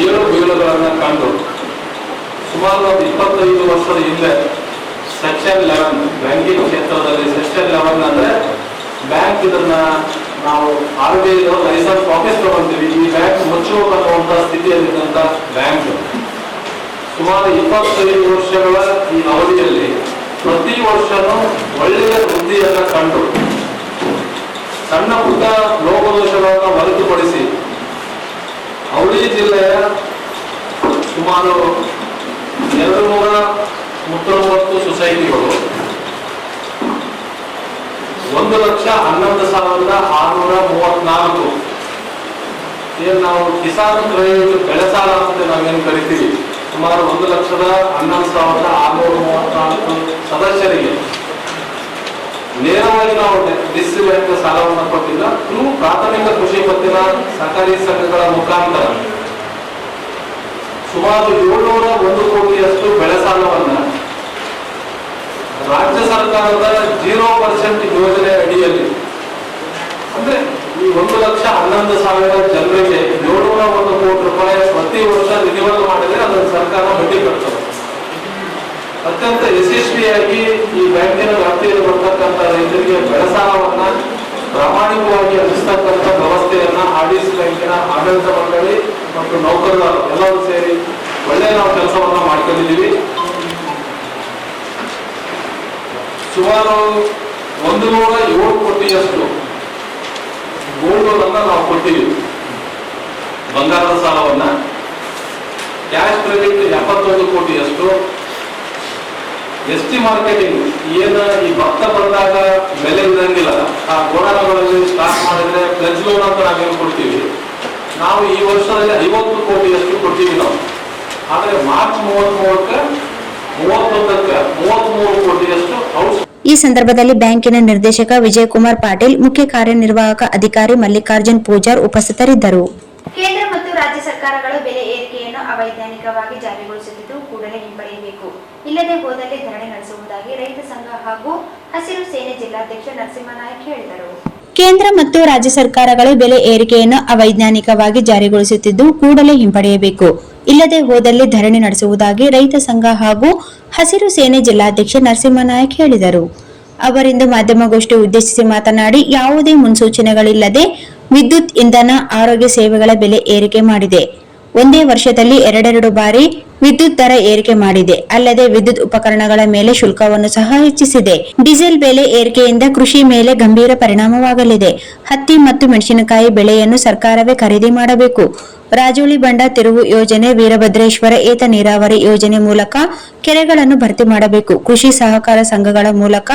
ಏಳು ಬೀಳುಗಳನ್ನು ಕಂಡು ಸುಮಾರು 25 ವರ್ಷದ ಹಿಂದೆ ಸೆಕ್ಷನ್ 11 ಬ್ಯಾಂಕಿಂಗ್ ಕ್ಷೇತ್ರದಲ್ಲಿ ಸೆಕ್ಷನ್ 11 ಅಂದ್ರೆ ಬ್ಯಾಂಕ್ ಇದನ್ನ ನಾವು RBI ಲೈಸೆನ್ಸ್ ವಾಪಸ್ ತಗೊಂತೀವಿ, ಈ ಬ್ಯಾಂಕ್ ಮುಚ್ಚುವಂತ ಸ್ಥಿತಿಯಲ್ಲಿದ್ದಂತ ಬ್ಯಾಂಕ್ ಸುಮಾರು 25 ವರ್ಷಗಳ ಈ ಅವಧಿಯಲ್ಲಿ ಪ್ರತಿ ವರ್ಷನೂ ಒಳ್ಳೆಯ ವೃದ್ಧಿಯನ್ನ ಕಂಡು ಸಣ್ಣ ಪುಟ್ಟ ಲೋಪದೋಷಗಳನ್ನು ಹೊರತುಪಡಿಸಿ ಅವಳಿ ಜಿಲ್ಲೆಯ ಸುಮಾರು 230 ಸೊಸೈಟಿಗಳು 1,11,634 ಏನು ನಾವು ಕಿಸಾನ್ ಕ್ರೆಡಿಟ್ ಬೆಳೆ ಸಾಲ ಅಂತ ನಾವೇನು ಕರಿತೀವಿ, ಸುಮಾರು 1,11,634 ಸದಸ್ಯರಿಗೆ ನೇರವಾಗಿ ನಾವು ಡಿಸಿ ಬ್ಯಾಂಕ್ ಸಾಲವನ್ನು ಕೊಟ್ಟಿಲ್ಲ. ಇನ್ನು ಪ್ರಾಥಮಿಕ ಕೃಷಿ ಪತ್ತಿನ ಸಹಕಾರಿ ಸಂಘಗಳ ಮುಖಾಂತರ ಸುಮಾರು 701 ಕೋಟಿಯಷ್ಟು ಬೆಳೆ ಸಾಲವನ್ನ ರಾಜ್ಯ ಸರ್ಕಾರದ 0% ಯೋಜನೆ ಅಡಿಯಲ್ಲಿ, ಅಂದ್ರೆ ಈ 1,11,000 ಜನರಿಗೆ 701 ಕೋಟಿ ರೂಪಾಯಿ ಪ್ರತಿ ವರ್ಷ ನಿಧಿವನ್ನು ಮಾಡಿದ್ರೆ ಅದನ್ನು ಸರ್ಕಾರ ಬಡ್ಡಿ ಕಟ್ತದೆ. ಅತ್ಯಂತ ಯಶಸ್ವಿಯಾಗಿ ಈ ಬ್ಯಾಂಕಿನ ವ್ಯಾಪ್ತಿಯಲ್ಲಿ ಬರ್ತಕ್ಕಂಥ ರೈತರಿಗೆ ಬೆಳೆ ಸಾಲವನ್ನ ಪ್ರಾಮಾಣಿಕವಾಗಿ ಅನಿಸ್ತಕ್ಕಂಥ ವ್ಯವಸ್ಥೆಯನ್ನ RDC ಬ್ಯಾಂಕಿನ ಆಡಳಿತ ಮಂಡಳಿ ಮತ್ತು ನೌಕರರು ಎಲ್ಲರೂ ಸೇರಿ ಒಳ್ಳೆ ನಾವು ಕೆಲಸವನ್ನ ಮಾಡ್ಕೊಂಡಿದ್ದೀವಿ. ಸುಮಾರು 107 ಕೋಟಿಯಷ್ಟು ಗೋಲ್ಡ್ ಲೋನ್ ಅನ್ನ ನಾವು ಕೊಟ್ಟಿದ್ದೀವಿ. ಬಂಗಾರದ ಸಾಲವನ್ನ ಕ್ಯಾಶ್ ಕ್ರೆಡಿಟ್ 71 ಕೋಟಿಯಷ್ಟು. ST ಮಾರ್ಕೆಟಿಂಗ್ ಏನು ಈ ಭತ್ತ ಬಂದಾಗ ಬೆಲೆ ಇರಂಗಿಲ್ಲ, ಆ ಗೋಡಾನುಗಳಲ್ಲಿ ಸ್ಟಾಕ್ ಮಾಡಿದ್ರೆ ಪ್ಲೆಜ್ ಲೋನ್ ಅಂತ ನಾವೇನು ಕೊಡ್ತೀವಿ, ನಾವು ಈ ವರ್ಷದಲ್ಲಿ 50 ಕೋಟಿಯಷ್ಟು ಕೊಡ್ತೀವಿ ನಾವು. ಆದರೆ ಮಾರ್ಚ್ 33ಕ್ಕೆ 33 ಕೋಟಿಯಷ್ಟು ಔಟ್. ಈ ಸಂದರ್ಭದಲ್ಲಿ ಬ್ಯಾಂಕಿನ ನಿರ್ದೇಶಕ ವಿಜಯಕುಮಾರ್ ಪಾಟೀಲ್, ಮುಖ್ಯ ಕಾರ್ಯನಿರ್ವಾಹಕ ಅಧಿಕಾರಿ ಮಲ್ಲಿಕಾರ್ಜುನ್ ಪೂಜಾರ್ ಉಪಸ್ಥಿತರಿದ್ದರು. ಕೇಂದ್ರ ಮತ್ತು ರಾಜ್ಯ ಸರ್ಕಾರಗಳು ಬೆಲೆ ಏರಿಕೆಯನ್ನು ಅವೈಜ್ಞಾನಿಕವಾಗಿ ಜಾರಿಗೊಳಿಸುತ್ತಿದ್ದು ಕೂಡಲೇ ಹಿಂಪಡೆಯಬೇಕು, ಇಲ್ಲದೆ ಹೋದಲ್ಲಿ ಧರಣಿ ನಡೆಸುವುದಾಗಿ ರೈತ ಸಂಘ ಹಾಗೂ ಹಸಿರು ಸೇನೆ ಜಿಲ್ಲಾಧ್ಯಕ್ಷ ನರಸಿಂಹನಾಯಕ್ ಹೇಳಿದರು. ಕೇಂದ್ರ ಮತ್ತು ರಾಜ್ಯ ಸರ್ಕಾರಗಳು ಬೆಲೆ ಏರಿಕೆಯನ್ನು ಅವೈಜ್ಞಾನಿಕವಾಗಿ ಜಾರಿಗೊಳಿಸುತ್ತಿದ್ದು ಕೂಡಲೇ ಹಿಂಪಡೆಯಬೇಕು, ಇಲ್ಲದೆ ಹೋದಲ್ಲಿ ಧರಣಿ ನಡೆಸುವುದಾಗಿ ರೈತ ಸಂಘ ಹಾಗೂ ಹಸಿರು ಸೇನೆ ಜಿಲ್ಲಾಧ್ಯಕ್ಷ ನರಸಿಂಹನಾಯಕ್ ಹೇಳಿದರು. ಅವರಿಂದು ಮಾಧ್ಯಮಗೋಷ್ಠಿ ಉದ್ದೇಶಿಸಿ ಮಾತನಾಡಿ, ಯಾವುದೇ ಮುನ್ಸೂಚನೆಗಳಿಲ್ಲದೆ ವಿದ್ಯುತ್, ಇಂಧನ, ಆರೋಗ್ಯ ಸೇವೆಗಳ ಬೆಲೆ ಏರಿಕೆ ಮಾಡಿದೆ. ಒಂದೇ ವರ್ಷದಲ್ಲಿ 2 ಬಾರಿ ವಿದ್ಯುತ್ ದರ ಏರಿಕೆ ಮಾಡಿದೆ. ಅಲ್ಲದೆ ವಿದ್ಯುತ್ ಉಪಕರಣಗಳ ಮೇಲೆ ಶುಲ್ಕವನ್ನು ಸಹ ಹೆಚ್ಚಿಸಿದೆ. ಡೀಸೆಲ್ ಬೆಲೆ ಏರಿಕೆಯಿಂದ ಕೃಷಿ ಮೇಲೆ ಗಂಭೀರ ಪರಿಣಾಮವಾಗಲಿದೆ. ಹತ್ತಿ ಮತ್ತು ಮೆಣಸಿನಕಾಯಿ ಬೆಳೆಯನ್ನು ಸರ್ಕಾರವೇ ಖರೀದಿ ಮಾಡಬೇಕು. ರಾಜೋಳಿ ಬಂಡ ತಿರುವು ಯೋಜನೆ, ವೀರಭದ್ರೇಶ್ವರ ಏತ ನೀರಾವರಿ ಯೋಜನೆ ಮೂಲಕ ಕೆರೆಗಳನ್ನು ಭರ್ತಿ ಮಾಡಬೇಕು. ಕೃಷಿ ಸಹಕಾರ ಸಂಘಗಳ ಮೂಲಕ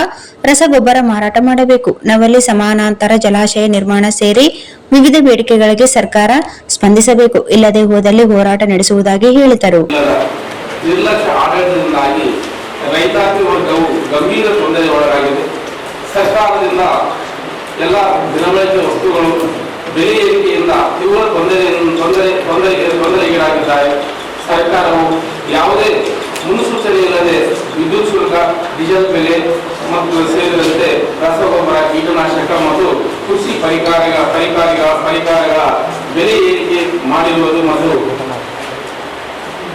ರಸಗೊಬ್ಬರ ಮಾರಾಟ ಮಾಡಬೇಕು. ನವಲಿ ಸಮಾನಾಂತರ ಜಲಾಶಯ ನಿರ್ಮಾಣ ಸೇರಿ ವಿವಿಧ ಬೇಡಿಕೆಗಳಿಗೆ ಸರ್ಕಾರ ಸ್ಪಂದಿಸಬೇಕು, ಇಲ್ಲದೆ ಹೋದಲ್ಲಿ ಹೋರಾಟ ನಡೆಸುವುದಾಗಿ ಹೇಳಿದರು. ನಿರ್ಲಕ್ಷ್ಯ ಆಡಳಿತದಿಂದಾಗಿ ರೈತಾಪಿ ವರ್ಗವು ಗಂಭೀರ ತೊಂದರೆ ಒಳಗಾಗಿದೆ. ಸರ್ಕಾರದಿಂದ ಎಲ್ಲ ದಿನಬಳಕೆ ವಸ್ತುಗಳು ಬೆಲೆ ಏರಿಕೆಯಿಂದ ತೀವ್ರ ತೊಂದರೆಗೀಡಾಗಿದ್ದಾರೆ. ಸರ್ಕಾರವು ಯಾವುದೇ ಮುನ್ಸೂಚನೆ ಇಲ್ಲದೆ ವಿದ್ಯುತ್ ಶುಲ್ಕ, ಡೀಸೆಲ್ ಬೆಲೆ ಮತ್ತು ಸೇರಿದಂತೆ ರಸಗೊಬ್ಬರ, ಕೀಟನಾಶಕ ಮತ್ತು ಕೃಷಿ ಪರಿಕರಗಳ ಬೆಲೆ ಏರಿಕೆ ಮಾಡಿರುವುದು ಮತ್ತು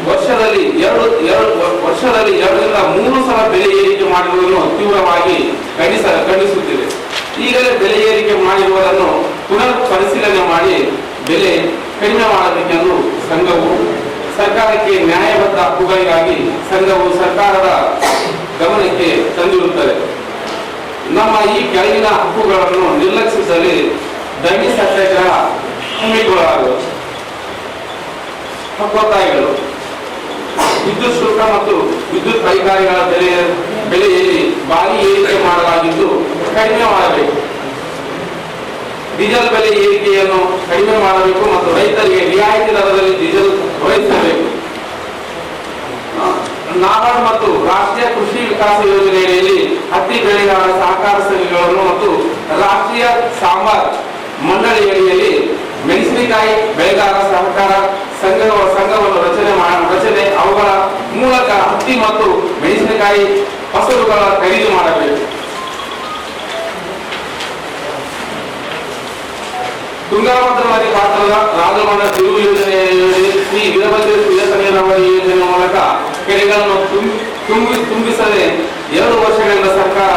ವರ್ಷದಲ್ಲಿ 2ರಿಂದ 3 ಸಲ ಬೆಲೆ ಏರಿಕೆ ಮಾಡಿರುವುದನ್ನು ತೀವ್ರವಾಗಿ ಖಂಡಿಸುತ್ತಿದೆ. ಈಗಲೇ ಬೆಲೆ ಏರಿಕೆ ಮಾಡಿರುವುದನ್ನು ಪುನರ್ ಪರಿಶೀಲನೆ ಮಾಡಿ ಬೆಲೆ ಕಡಿಮೆ ಮಾಡಬೇಕೆಂದು ಸಂಘವು ಸರ್ಕಾರಕ್ಕೆ ನ್ಯಾಯಬದ್ಧ ಹಕ್ಕುಗಳಿಗಾಗಿ ಸಂಘವು ಸರ್ಕಾರದ ಗಮನಕ್ಕೆ ತಂದಿರುತ್ತದೆ. ನಮ್ಮ ಈ ಕೆಳಗಿನ ಹಕ್ಕುಗಳನ್ನು ನಿರ್ಲಕ್ಷಿಸಲಿ ಧರಣಿ ಸತ್ಯಾಗ್ರಹ ಹಮ್ಮಿಕೊಳ್ಳಲಾಗುವುದು. ಹಕ್ಕೊತ್ತಾಯಗಳು: ವಿದ್ಯುತ್ ಶುಲ್ಕ ಮತ್ತು ವಿದ್ಯುತ್ ಪರಿಕರಗಳ ಬೆಲೆಯಲ್ಲಿ ಭಾರಿ ಏರಿಕೆ ಮಾಡಲಾಗಿದ್ದು ಕಡಿಮೆ ಮಾಡಬೇಕು. ಡೀಸೆಲ್ ಬೆಲೆ ಏರಿಕೆಯನ್ನು ಕಡಿಮೆ ಮಾಡಬೇಕು ಮತ್ತು ರೈತರಿಗೆ ರಿಯಾಯಿತಿ ದರದಲ್ಲಿ ಡೀಸೆಲ್ ಒದಗಿಸಬೇಕು. ನಾಬಾರ್ಡ್ ಮತ್ತು ರಾಷ್ಟ್ರೀಯ ಕೃಷಿ ವಿಕಾಸ ಯೋಜನೆಯಲ್ಲಿ ಹತ್ತಿ ಬೆಳೆಗಾರರ ಸಹಕಾರ ಸಂಘಗಳನ್ನು ಮತ್ತು ರಾಷ್ಟ್ರೀಯ ಸಾಂಬಾರ್ ಮಂಡಳಿಯಲ್ಲಿ ಮೆಣಸಿನಕಾಯಿ ಬೆಳೆಗಾರರ ಸಹಕಾರ ಸಂಘವನ್ನು ರಚನೆ ಅವುಗಳ ಮೂಲಕ ಹತ್ತಿ ಮತ್ತು ಮೆಣಸಿನಕಾಯಿ ಫಸಲುಗಳ ಖರೀದಿ ಮಾಡಬೇಕು. ತುಂಗಭದ್ರಾ ನದಿ ಪಾತ್ರದ ರಾಜಮಂಡ ತಿರುವು ಯೋಜನೆಯಲ್ಲಿ ಶ್ರೀ ವೀರಭದ್ರೇಶ್ವರ ನೀರಾವರಿ ಯೋಜನೆ ಮೂಲಕ ಕೆರೆಗಳನ್ನು ತುಂಬಿಸದೆ 2 ವರ್ಷಗಳಿಂದ ಸರ್ಕಾರ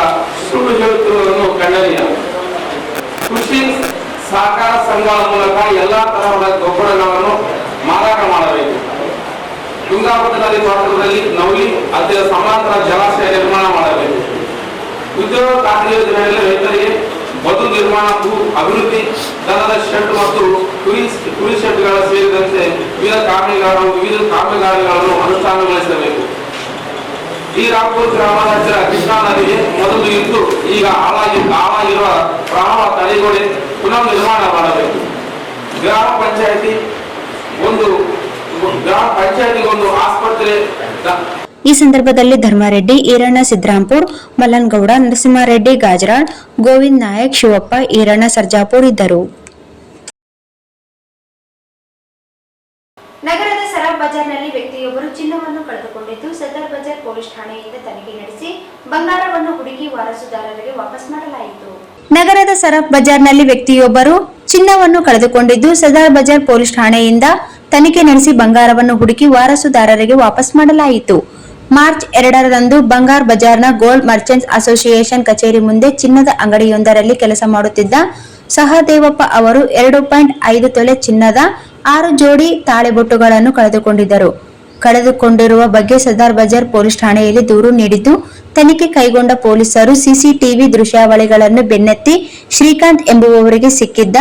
ಸುಳ್ಳು ಹೇಳುತ್ತಿರುವುದನ್ನು ಖಂಡನೀಯ. ಕೃಷಿ ಸಹಕಾರ ಸಂಘಗಳ ಮೂಲಕ ಎಲ್ಲಾ ತರಹದ ಗೊಬ್ಬರಗಳನ್ನು ಮಾರಾಟ ಮಾಡಬೇಕು. ತುಂಗಭದ್ರಾ ನದಿ ಪಾತ್ರದಲ್ಲಿ ನವಲಿ ಅದರ ಸಮಾಂತರ ಜಲಾಶಯ ನಿರ್ಮಾಣ ಮಾಡಬೇಕು. ಉದ್ಯೋಗ ಖಾತ್ರಿ ಯೋಜನೆಯಲ್ಲಿ ರೈತರಿಗೆ ಬದು ನಿರ್ಮಾಣ, ಭೂ ಅಭಿವೃದ್ಧಿ, ದನದ ಶೆಡ್ ಮತ್ತು ಕುರಿ ಶೆಡ್ಗಳ ಸೇರಿದಂತೆ ವಿವಿಧ ಕಾಮಗಾರಿಗಳನ್ನು ಅನುಷ್ಠಾನಗೊಳಿಸಬೇಕು. ಈ ರಾಮಪುರ ಗ್ರಾಮದ ಹತ್ತಿರ ಕೃಷ್ಣಾ ನದಿಗೆ ಮೊದಲು ಇದ್ದು ಈಗ ಹಾಳಾಗಿರುವ ಪ್ರವಾಹ ತಡೆಗೋಡೆ ಪುನಃ ನಿರ್ಮಾಣ ಮಾಡಬೇಕು. ಗ್ರಾಮ ಪಂಚಾಯತಿಗೊಂದು ಆಸ್ಪತ್ರೆ. ಈ ಸಂದರ್ಭದಲ್ಲಿ ಧರ್ಮಾರೆಡ್ಡಿ, ಈರಣ್ಣ ಸಿದ್ರಾಂಪುರ್, ಮಲ್ಲನಗೌಡ, ನರಸಿಂಹಾರೆಡ್ಡಿ ಗಾಜರಾಳ್, ಗೋವಿಂದ್ ನಾಯಕ್, ಶಿವಪ್ಪ, ಈರಣ್ಣ ಸರ್ಜಾಪುರ್ ಇದ್ದರು. ನಗರದ ಸರಾಫ್ ಬಜಾರ್ನಲ್ಲಿ ವ್ಯಕ್ತಿಯೊಬ್ಬರು ಚಿನ್ನವನ್ನು ಕಳೆದುಕೊಂಡಿದ್ದು ಸದರ್ ಬಜಾರ್ ಪೊಲೀಸ್ ಠಾಣೆಯಿಂದ ತನಿಖೆ ನಡೆಸಿ ಬಂಗಾರವನ್ನು ಹುಡುಕಿ ವಾರಸುದಾರರಿಗೆ ವಾಪಸ್ ಮಾಡಲಾಯಿತು. ನಗರದ ಸರಾಫ್ ಬಜಾರ್ನಲ್ಲಿ ವ್ಯಕ್ತಿಯೊಬ್ಬರು ಚಿನ್ನವನ್ನು ಕಳೆದುಕೊಂಡಿದ್ದು ಸದರ್ ಬಜಾರ್ ಪೊಲೀಸ್ ಠಾಣೆಯಿಂದ ತನಿಖೆ ನಡೆಸಿ ಬಂಗಾರವನ್ನು ಹುಡುಕಿ ವಾರಸುದಾರರಿಗೆ ವಾಪಸ್ ಮಾಡಲಾಯಿತು. ಮಾರ್ಚ್ 2ರಂದು ಬಂಗಾರ್ ಬಜಾರ್ನ ಗೋಲ್ಡ್ ಮರ್ಚೆಂಟ್ಸ್ ಅಸೋಸಿಯೇಷನ್ ಕಚೇರಿ ಮುಂದೆ ಚಿನ್ನದ ಅಂಗಡಿಯೊಂದರಲ್ಲಿ ಕೆಲಸ ಮಾಡುತ್ತಿದ್ದ ಸಹದೇವಪ್ಪ ಅವರು 2.5 ತೊಲೆ ಚಿನ್ನದ 6 ಜೋಡಿ ತಾಳಿಬೊಟ್ಟುಗಳನ್ನು ಕಳೆದುಕೊಂಡಿರುವ ಬಗ್ಗೆ ಸದರ್ ಬಜಾರ್ ಪೊಲೀಸ್ ಠಾಣೆಯಲ್ಲಿ ದೂರು ನೀಡಿದ್ದು, ತನಿಖೆ ಕೈಗೊಂಡ ಪೊಲೀಸರು ಸಿಸಿಟಿವಿ ದೃಶ್ಯಾವಳಿಗಳನ್ನು ಬೆನ್ನತ್ತಿ ಶ್ರೀಕಾಂತ್ ಎಂಬುವವರಿಗೆ ಸಿಕ್ಕಿದ್ದ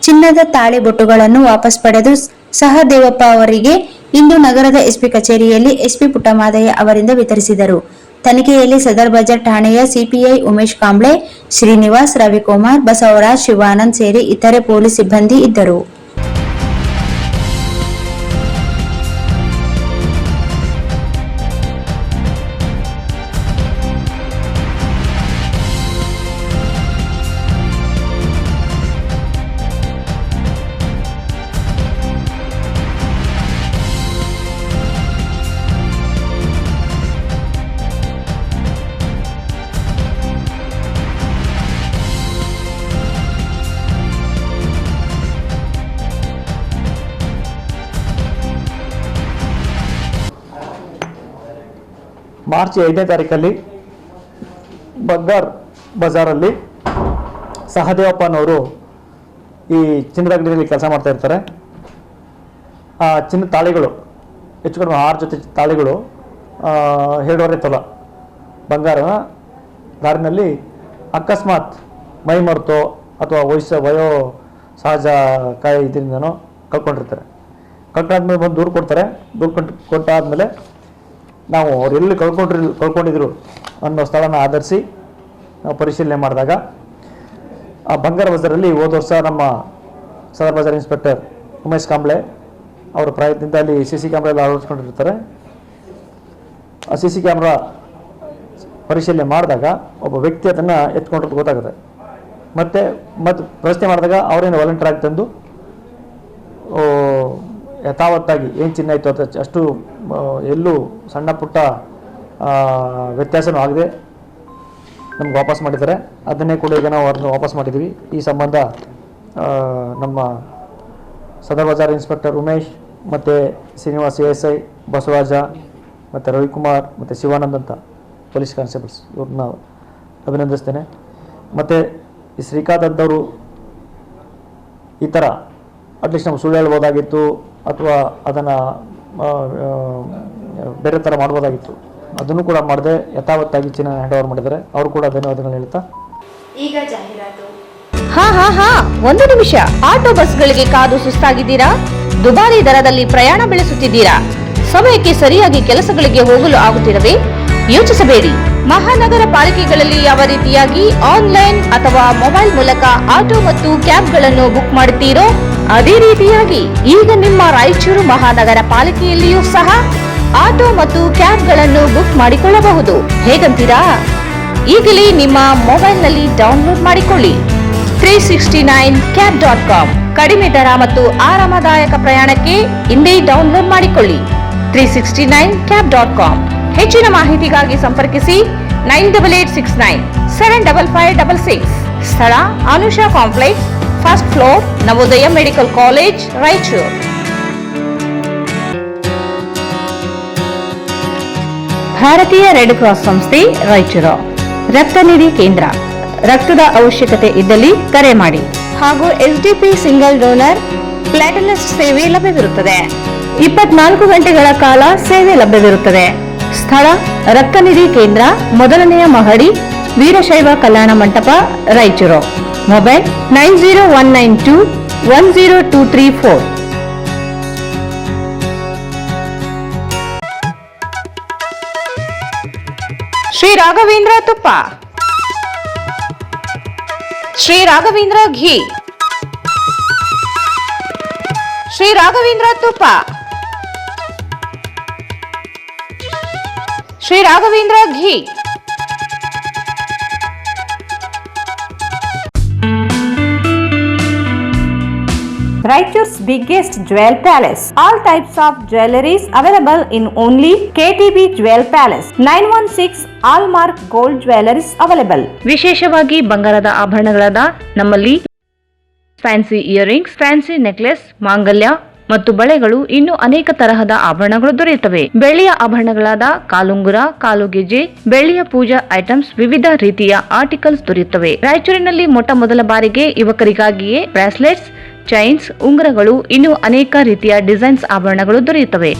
ಚಿನ್ನದ ತಾಳಿಬೊಟ್ಟುಗಳನ್ನು ವಾಪಸ್ ಪಡೆದು ಸಹದೇವಪ್ಪ ಅವರಿಗೆ ಇಂದು ನಗರದ ಎಸ್ಪಿ ಕಚೇರಿಯಲ್ಲಿ ಎಸ್ಪಿ ಪುಟ್ಟಮಾದಯ್ಯ ಅವರಿಂದ ವಿತರಿಸಿದರು. ತನಿಖೆಯಲ್ಲಿ ಸದರ್ ಬಜಾರ್ ಠಾಣೆಯ ಸಿಪಿಐ ಉಮೇಶ್ ಕಾಂಬ್ಳೆ, ಶ್ರೀನಿವಾಸ್, ರವಿಕುಮಾರ್, ಬಸವರಾಜ್, ಶಿವಾನಂದ್ ಸೇರಿ ಇತರೆ ಪೊಲೀಸ್ ಸಿಬ್ಬಂದಿ ಇದ್ದರು. ಮಾರ್ಚ್ 5ನೇ ತಾರೀಕಲ್ಲಿ ಬಂಗಾರ್ ಬಜಾರಲ್ಲಿ ಸಹದೇವಪ್ಪನವರು ಈ ಚಿನ್ನದ ಅಂಗಡಿಯಲ್ಲಿ ಕೆಲಸ ಮಾಡ್ತಾ ಇರ್ತಾರೆ. ಆ ಚಿನ್ನದ ತಾಳಿಗಳು ಹೆಚ್ಚು ಕಡಿಮೆ 6 ಜೊತೆ ತಾಳಿಗಳು 2.5 ತೊಲ ಬಂಗಾರನ ದಾರಿನಲ್ಲಿ ಅಕಸ್ಮಾತ್ ಮೈ ಮರೆತೋ ಅಥವಾ ವಯೋ ಸಹಜ ಇದರಿಂದನೋ ಕಳ್ಕೊಂಡಿರ್ತಾರೆ. ಕಳ್ಕೊಂಡಾದ್ಮೇಲೆ ಬಂದು ದೂರು ಕೊಡ್ತಾರೆ. ದೂರು ಕೊಟ್ಟಾದ್ಮೇಲೆ ನಾವು ಅವ್ರು ಎಲ್ಲಿ ಕಳ್ಕೊಂಡಿದ್ರು ಅನ್ನೋ ಸ್ಥಳನ ಆಧರಿಸಿ ನಾವು ಪರಿಶೀಲನೆ ಮಾಡಿದಾಗ ಆ ಬಂಗಾರ ಬಜಾರಲ್ಲಿ ಹೋದ ವರ್ಷ ನಮ್ಮ ಸದರ್ ಬಜಾರ್ ಇನ್ಸ್ಪೆಕ್ಟರ್ ಉಮೇಶ್ ಕಾಂಬ್ಳೆ ಅವರ ಪ್ರಯತ್ನದಿಂದ ಅಲ್ಲಿ CC ಕ್ಯಾಮ್ರಾ ಎಲ್ಲ ಅಳವಡಿಸ್ಕೊಂಡಿರ್ತಾರೆ. ಆ CC ಕ್ಯಾಮ್ರಾ ಪರಿಶೀಲನೆ ಮಾಡಿದಾಗ ಒಬ್ಬ ವ್ಯಕ್ತಿ ಅದನ್ನು ಎತ್ಕೊಂಡಿರೋದು ಗೊತ್ತಾಗುತ್ತೆ. ಮತ್ತು ಪ್ರಶ್ನೆ ಮಾಡಿದಾಗ ಅವರೇನು ವಾಲಂಟಿಯರ್ ಆಗಿ ತಂದು ಯಥಾವತ್ತಾಗಿ ಏನು ಚಿನ್ನ ಇತ್ತು ಅದು ಅಷ್ಟು ಎಲ್ಲೂ ಸಣ್ಣ ಪುಟ್ಟ ವ್ಯತ್ಯಾಸನೂ ಆಗದೆ ನಮ್ಗೆ ವಾಪಸ್ ಮಾಡಿದ್ದಾರೆ. ಅದನ್ನೇ ಕೂಡ ಈಗ ನಾವು ಅವ್ರನ್ನ ವಾಪಸ್ ಮಾಡಿದ್ದೀವಿ. ಈ ಸಂಬಂಧ ನಮ್ಮ ಸದರ್ ಬಜಾರ್ ಇನ್ಸ್ಪೆಕ್ಟರ್ ಉಮೇಶ್ ಮತ್ತು ಶ್ರೀನಿವಾಸ್ ASI, ಬಸವರಾಜ ಮತ್ತು ರವಿಕುಮಾರ್ ಮತ್ತು ಶಿವಾನಂದ್ ಅಂತ ಪೊಲೀಸ್ ಕಾನ್ಸ್ಟೇಬಲ್ಸ್ ಇವ್ರನ್ನ ಅಭಿನಂದಿಸ್ತೇನೆ. ಮತ್ತು ಈ ಶ್ರೀಕಾಂತ್ ಅಂತವರು ಈ ಥರ ಅಟ್ಲೀಸ್ಟ್ ನಾವು ಸುಳ್ಳು ಹೇಳ್ಬೋದಾಗಿತ್ತು ಅಥವಾ ಅದನ್ನು ಬೇರೆ ಥರ ಮಾಡ್ಬೋದಾಗಿತ್ತು. ಅದನ್ನು ಕೂಡ ಮಾಡದೆ ಯಥಾವತ್ತಾಗಿ ಚಿನ್ನ ಹ್ಯಾಂಡ್ ಓವರ್ ಮಾಡಿದ್ದಾರೆ. ಅವರು ಕೂಡ ಧನ್ಯವಾದಗಳು ಹೇಳ್ತಾ ಈಗ ಜಾಹೀರಾತು. ಹಾ ಒಂದು ನಿಮಿಷ. ಆಟೋ ಬಸ್ಗಳಿಗೆ ಕಾದು ಸುಸ್ತಾಗಿದ್ದೀರಾ? ದುಬಾರಿ ದರದಲ್ಲಿ ಪ್ರಯಾಣ ಬೆಳೆಸುತ್ತಿದ್ದೀರಾ? ಸಮಯಕ್ಕೆ ಸರಿಯಾಗಿ ಕೆಲಸಗಳಿಗೆ ಹೋಗಲು ಆಗುತ್ತಿರದೆ? ಯೋಚಿಸಬೇಡಿ. ಮಹಾನಗರ ಪಾಲಿಕೆಗಳಲ್ಲಿ ಯಾವ ರೀತಿಯಾಗಿ ಆನ್ಲೈನ್ ಅಥವಾ ಮೊಬೈಲ್ ಮೂಲಕ ಆಟೋ ಮತ್ತು ಕ್ಯಾಬ್ಗಳನ್ನು ಬುಕ್ ಮಾಡುತ್ತೀರೋ ಅದೇ ರೀತಿಯಾಗಿ ಈಗ ನಿಮ್ಮ ರಾಯಚೂರು ಮಹಾನಗರ ಪಾಲಿಕೆಯಲ್ಲಿಯೂ ಸಹ ಆಟೋ ಮತ್ತು ಕ್ಯಾಬ್ಗಳನ್ನು ಬುಕ್ ಮಾಡಿಕೊಳ್ಳಬಹುದು. ಹೇಗಂತೀರಾ? ಈಗಲೇ ನಿಮ್ಮ ಮೊಬೈಲ್ನಲ್ಲಿ ಡೌನ್ಲೋಡ್ ಮಾಡಿಕೊಳ್ಳಿ 369cab.com. ಕಡಿಮೆ ದರ ಮತ್ತು ಆರಾಮದಾಯಕ ಪ್ರಯಾಣಕ್ಕೆ ಇಂದೇ ಡೌನ್ಲೋಡ್ ಮಾಡಿಕೊಳ್ಳಿ 369cab.com. ಹೆಚ್ಚಿನ ಮಾಹಿತಿಗಾಗಿ ಸಂಪರ್ಕಿಸಿ 9886975566. ಸ್ಥಳ Anusha complex, first floor, Navodaya medical college, Raichur. ಭಾರತೀಯ ರೆಡ್ ಕ್ರಾಸ್ ಸಂಸ್ಥೆ, ರಾಯಚೂರು. ರಕ್ತನಿಧಿ ಕೇಂದ್ರ. ರಕ್ತದ ಅವಶ್ಯಕತೆ ಇದ್ದಲ್ಲಿ ಕರೆ ಮಾಡಿ. ಹಾಗೂ SDP ಸಿಂಗಲ್ ಡೋನರ್ ಪ್ಲಾಟಿನಸ್ ಸೇವೆ ಲಭ್ಯವಿರುತ್ತದೆ. 24 ಗಂಟೆಗಳ ಕಾಲ ಸೇವೆ ಲಭ್ಯವಿರುತ್ತದೆ. ಸ್ಥಳ ರಕ್ತನಿಧಿ ಕೇಂದ್ರ, ಮೊದಲನೆಯ ಮಹಡಿ, ವೀರಶೈವ ಕಲ್ಯಾಣ ಮಂಟಪ, ರಾಯಚೂರು. ಮೊಬೈಲ್ 9019210234. ಶ್ರೀ ರಾಘವೇಂದ್ರ ತುಪ್ಪ, ಶ್ರೀ ರಾಘವೇಂದ್ರ ಘೀ, ಶ್ರೀ ರಾಘವೇಂದ್ರ ತುಪ್ಪ, ಶ್ರೀ ರಾಘವೇಂದ್ರ ಘೀ. Raichur's biggest jewel palace. All types of jewelries available in only KTB Jewel Palace. 916 Allmark Gold Jewelries available. ವಿಶೇಷವಾಗಿ ಬಂಗಾರದ ಆಭರಣಗಳಾದ ನಮ್ಮಲ್ಲಿ ಫ್ಯಾನ್ಸಿ ಇಯರಿಂಗ್ಸ್, ಫ್ಯಾನ್ಸಿ ನೆಕ್ಲೆಸ್, ಮಾಂಗಲ್ಯ ಮತ್ತು ಬಳೆಗಳು ಇನ್ನೂ ಅನೇಕ ತರಹದ ಆಭರಣಗಳು ದೊರೆಯುತ್ತವೆ. ಬೆಳ್ಳಿಯ ಆಭರಣಗಳಾದ ಕಾಲುಂಗುರ, ಕಾಲುಗೆಜೆ, ಬೆಳ್ಳಿಯ ಪೂಜಾ ಐಟಮ್ಸ್, ವಿವಿಧ ರೀತಿಯ ಆರ್ಟಿಕಲ್ಸ್ ದೊರೆಯುತ್ತವೆ. ರಾಯಚೂರಿನಲ್ಲಿ ಮೊಟ್ಟ ಮೊದಲ ಬಾರಿಗೆ ಯುವಕರಿಗಾಗಿಯೇ ಬ್ರಾಸ್ಲೆಟ್ಸ್, ಚೈನ್ಸ್, ಉಂಗುರಗಳು, ಇನ್ನೂ ಅನೇಕ ರೀತಿಯ ಡಿಸೈನ್ಸ್ ಆಭರಣಗಳು ದೊರೆಯುತ್ತವೆ.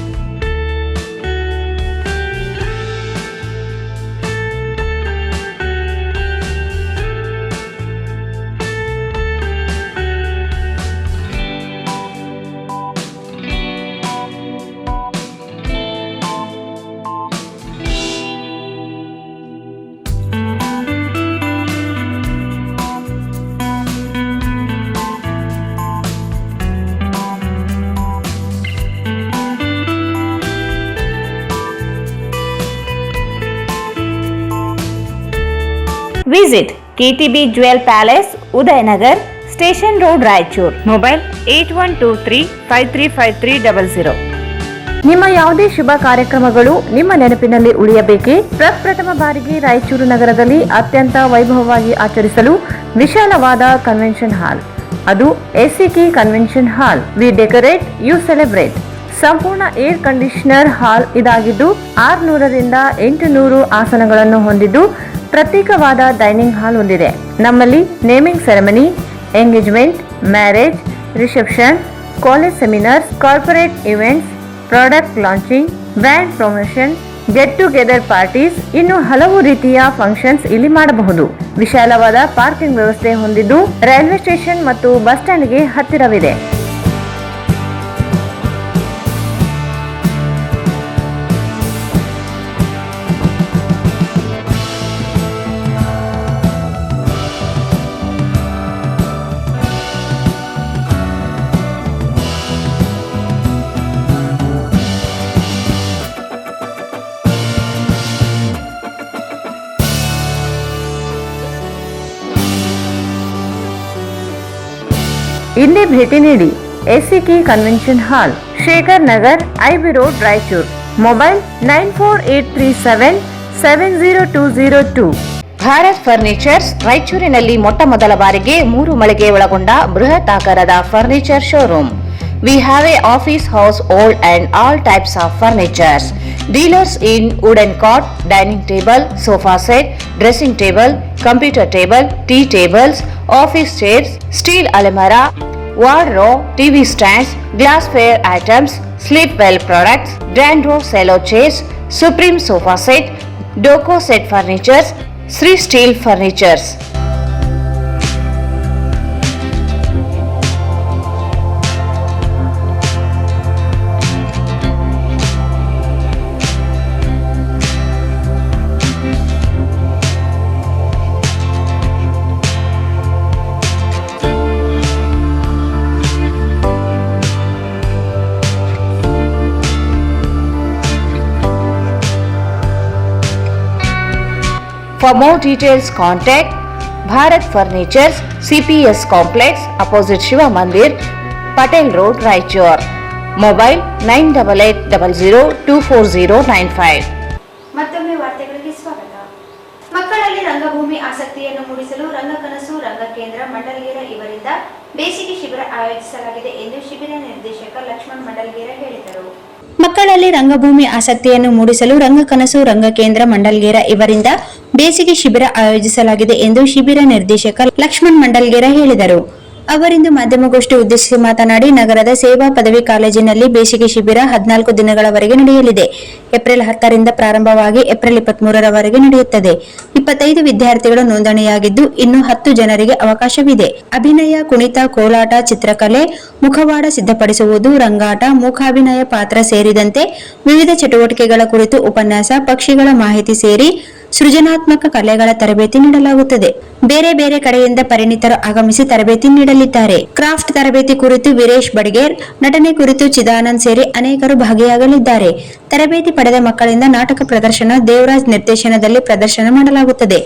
Visit KTB Jewel Palace, Udayanagar, Station Road, Raichur. Mobile 8123535300. ನಿಮ್ಮ ಯಾವುದೇ ಶುಭ ಕಾರ್ಯಕ್ರಮಗಳು ನಿಮ್ಮ ನೆನಪಿನಲ್ಲಿ ಉಳಿಯಬೇಕೇ? ಪ್ರಪ್ರಥಮ ಬಾರಿಗೆ ರಾಯಚೂರು ನಗರದಲ್ಲಿ ಅತ್ಯಂತ ವೈಭವವಾಗಿ ಆಚರಿಸಲು ವಿಶಾಲವಾದ ಕನ್ವೆನ್ಷನ್ ಹಾಲ್, ಅದು ACK convention hall. We decorate, you celebrate. ಸಂಪೂರ್ಣ ಏರ್ ಕಂಡೀಷನರ್ ಹಾಲ್ ಇದಾಗಿದ್ದು 600ರಿಂದ 800 ಆಸನಗಳನ್ನು ಹೊಂದಿದ್ದು ಪ್ರತ್ಯೇಕವಾದ ಡೈನಿಂಗ್ ಹಾಲ್ ಹೊಂದಿದೆ. ನಮ್ಮಲ್ಲಿ naming ceremony, engagement, marriage, reception, college seminars, corporate events, product launching, brand promotion, get together parties, ಇನ್ನು ಹಲವು ರೀತಿಯ ಫಂಕ್ಷನ್ಸ್ ಇಲ್ಲಿ ಮಾಡಬಹುದು. ವಿಶಾಲವಾದ ಪಾರ್ಕಿಂಗ್ ವ್ಯವಸ್ಥೆ ಹೊಂದಿದ್ದು ರೈಲ್ವೆ ಸ್ಟೇಷನ್ ಮತ್ತು ಬಸ್ ಸ್ಟ್ಯಾಂಡ್ಗೆ ಹತ್ತಿರವಿದೆ. ಇಲ್ಲಿ ಭೇಟಿ ನೀಡಿ. ಎಸಿಕೆ ಕನ್ವೆನ್ಷನ್ ಹಾಲ್, Shekhar Nagar, IB road, Raichur. Mobile 9483770202. Bharat furnitures ರಾಯಚೂರಿನಲ್ಲಿ ಮೊಟ್ಟ ಮೊದಲ ಬಾರಿಗೆ 3 ಮಳಿಗೆ ಒಳಗೊಂಡ ಬೃಹತ್ ಆಕಾರದ furniture showroom. We have a office house, old and all types of furnitures. Dealers in wooden cot, dining table, sofa set, dressing table, computer table, tea tables, office chairs, steel almirah, wardrobe, TV stands, glassware items, sleepwell products, Dandro cello chairs, Supreme sofa set, Doco set furnitures, Sri Steel furnitures. For more details, contact Bharat Furnitures, CPS Complex, opposite Shiva Mandir, Patel Road, Raichur. Mobile 9880024095. ಮತ್ತೊಮ್ಮೆ ವಾರ್ತೆಗಳಿಗೆ ಸ್ವಾಗತ. ಮಕ್ಕಳಲ್ಲಿ ರಂಗಭೂಮಿ ಆಸಕ್ತಿಯನ್ನು ಮೂಡಿಸಲು ರಂಗಕನಸು ರಂಗಕೇಂದ್ರ ಮಂಡಲ್ಗೇರ ಇವರಿಂದ ಬೇಸಿಗೆ ಶಿಬಿರ ಆಯೋಜಿಸಲಾಗಿದೆ ಎಂದು ಶಿಬಿರ ನಿರ್ದೇಶಕ ಲಕ್ಷ್ಮಣ್ ಮಂಡಲ್ಗೇರ ಹೇಳಿದರು. ಮಕ್ಕಳಲ್ಲಿ ರಂಗಭೂಮಿ ಆಸಕ್ತಿಯನ್ನು ಮೂಡಿಸಲು ರಂಗಕನಸು ರಂಗಕೇಂದ್ರ ಮಂಡಲ್ಗೇರ ಇವರಿಂದ ಬೇಸಿಗೆ ಶಿಬಿರ ಆಯೋಜಿಸಲಾಗಿದೆ ಎಂದು ಶಿಬಿರ ನಿರ್ದೇಶಕ ಲಕ್ಷ್ಮಣ್ ಮಂಡಲ್ಗೇರ ಹೇಳಿದರು. ಅವರಿಂದು ಮಾಧ್ಯಮಗೋಷ್ಠಿ ಉದ್ದೇಶಿಸಿ ಮಾತನಾಡಿ, ನಗರದ ಸೇವಾ ಪದವಿ ಕಾಲೇಜಿನಲ್ಲಿ ಬೇಸಿಗೆ ಶಿಬಿರ 14 ದಿನಗಳವರೆಗೆ ನಡೆಯಲಿದೆ. ಏಪ್ರಿಲ್ 10ರಿಂದ ಪ್ರಾರಂಭವಾಗಿ ಏಪ್ರಿಲ್ 23ರವರೆಗೆ ನಡೆಯುತ್ತದೆ. 25 ವಿದ್ಯಾರ್ಥಿಗಳು ನೋಂದಣಿಯಾಗಿದ್ದು ಇನ್ನು 10 ಜನರಿಗೆ ಅವಕಾಶವಿದೆ. ಅಭಿನಯ, ಕುಣಿತ, ಕೋಲಾಟ, ಚಿತ್ರಕಲೆ, ಮುಖವಾಡ ಸಿದ್ಧಪಡಿಸುವುದು, ರಂಗಾಟ, ಮೂಕಾಭಿನಯ ಪಾತ್ರ ಸೇರಿದಂತೆ ವಿವಿಧ ಚಟುವಟಿಕೆಗಳ ಕುರಿತು ಉಪನ್ಯಾಸ, ಪಕ್ಷಿಗಳ ಮಾಹಿತಿ ಸೇರಿ ಸೃಜನಾತ್ಮಕ ಕಲೆಗಳ ತರಬೇತಿ ನೀಡಲಾಗುತ್ತದೆ. ಬೇರೆ ಬೇರೆ ಕಡೆಯಿಂದ ಪರಿಣಿತರು ಆಗಮಿಸಿ ತರಬೇತಿ ನೀಡಲಿದ್ದಾರೆ. ಕ್ರಾಫ್ಟ್ ತರಬೇತಿ ಕುರಿತು ವೀರೇಶ್ ಬಡ್ಗೇರ್, ನಟನೆ ಕುರಿತು ಚಿದಾನಂದ್ ಸೇರಿ ಅನೇಕರು ಭಾಗಿಯಾಗಲಿದ್ದಾರೆ. ತರಬೇತಿ ಪಡೆದ ಮಕ್ಕಳಿಂದ ನಾಟಕ ಪ್ರದರ್ಶನ, ದೇವರಾಜ್ ನಿರ್ದೇಶನದಲ್ಲಿ ಪ್ರದರ್ಶನ ಮಾಡಲಾಗುತ್ತದೆ.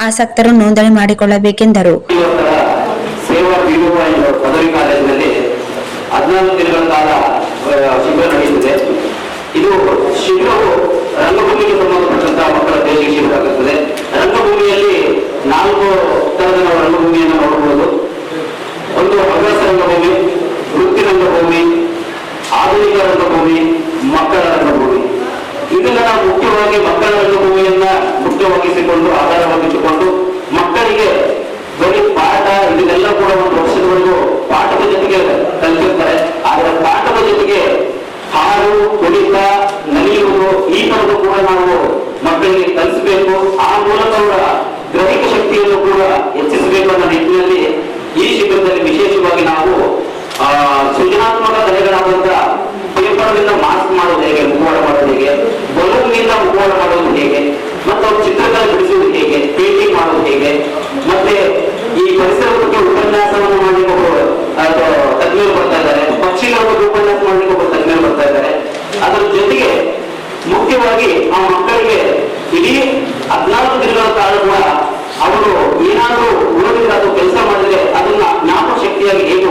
ಆಸಕ್ತರು ನೋಂದಣಿ ಮಾಡಿಕೊಳ್ಳಬೇಕೆಂದರು. ಇದು ಶಿಬಿರವು ರಂಗಭೂಮಿಗೆ ಸಂಬಂಧಪಟ್ಟಂತಹ ಮಕ್ಕಳ ಬೇಸಿಗೆ ಶಿಬಿರ ಆಗುತ್ತದೆ. ರಂಗಭೂಮಿಯಲ್ಲಿ 4 ತರದ ನಾವು ರಂಗಭೂಮಿಯನ್ನು ನೋಡಬಹುದು. ಒಂದು ಹವ್ಯಾಸ ರಂಗಭೂಮಿ, ವೃತ್ತಿ ರಂಗಭೂಮಿ, ರಂಗಭೂಮಿ, ಮಕ್ಕಳ ರಂಗಭೂಮಿ. ಇದನ್ನ ನಾವು ಮುಖ್ಯವಾಗಿ ಮಕ್ಕಳ ರಂಗಭೂಮಿಯನ್ನ ಮುಖ್ಯವಾಗಿಸಿಕೊಂಡು ಆಧಾರವಾಗಿಟ್ಟುಕೊಂಡು ಮಕ್ಕಳಿಗೆ ಬರೀ ಪಾಠ ಇದನ್ನೆಲ್ಲ ಕೂಡ ಒಂದು ವರ್ಷದವರೆಗೂ ಪಾಠದ ಜೊತೆಗೆ ಕಲಿತಿರ್ತಾರೆ. ಆದರೆ ಪಾಠದ ಜೊತೆಗೆ ಹಾಡು, ಕುಣಿತ, ನಲಿಯುವುದು ಈ ತರದ್ದು ಕೂಡ ನಾವು ಮಕ್ಕಳಿಗೆ ಕಲಿಸಬೇಕು. ಆ ಮೂಲಕ ಅವರ ಗ್ರಹಿಕೆ ಶಕ್ತಿಯನ್ನು ಕೂಡ ಹೆಚ್ಚಿಸಬೇಕು ಅನ್ನೋ ನಿಟ್ಟಿನಲ್ಲಿ ಈ ಶಿಬಿರದಲ್ಲಿ ವಿಶೇಷವಾಗಿ ನಾವು ಸೃಜನಾತ್ಮಕ ಕಲೆಗಳಾದಂತ ಪೇಪರ್ನಿಂದ ಮಾಸ್ಕ್ ಮಾಡೋದು ಹೇಗೆ, ಮುಖವಾಡ ಮಾಡೋದು ಹೇಗೆ, ಬಲೂನ್ನಿಂದ ಮುಖವಾಡ ಮಾಡೋದು ಹೇಗೆ, ಮತ್ತು ಚಿತ್ರಕಲೆ ಬಿಡಿಸುವುದು ಹೇಗೆ, ಪೇಂಟಿಂಗ್ ಮಾಡೋದು ಹೇಗೆ, ಮತ್ತೆ ಈ ಪರಿಸರ ಬಗ್ಗೆ ಉಪನ್ಯಾಸವನ್ನು ಮಾಡಲಿಕ್ಕೆ ತಜ್ಞರು ಬರ್ತಾ ಇದ್ದಾರೆ, ಪಕ್ಷಿಗಳ ಬಗ್ಗೆ ಉಪನ್ಯಾಸ ಮಾಡಲಿಕ್ಕೆ ಒಬ್ಬರು ತಜ್ಞರು ಬರ್ತಾ ಇದ್ದಾರೆ. ಅದರ ಜೊತೆಗೆ ಮುಖ್ಯವಾಗಿ ಆ ಮಕ್ಕಳಿಗೆ ಇಡೀ 14 ದಿನಗಳ ಕಾಲ ಕೂಡ ಅವರು ಏನಾದರೂ ಓದಿದ್ರೆ ಅದು ಕೆಲಸ ಮಾಡಿದ್ರೆ ಅದನ್ನ ಜ್ಞಾಪಕ ಶಕ್ತಿಯಾಗಿ ಹೇಗೆ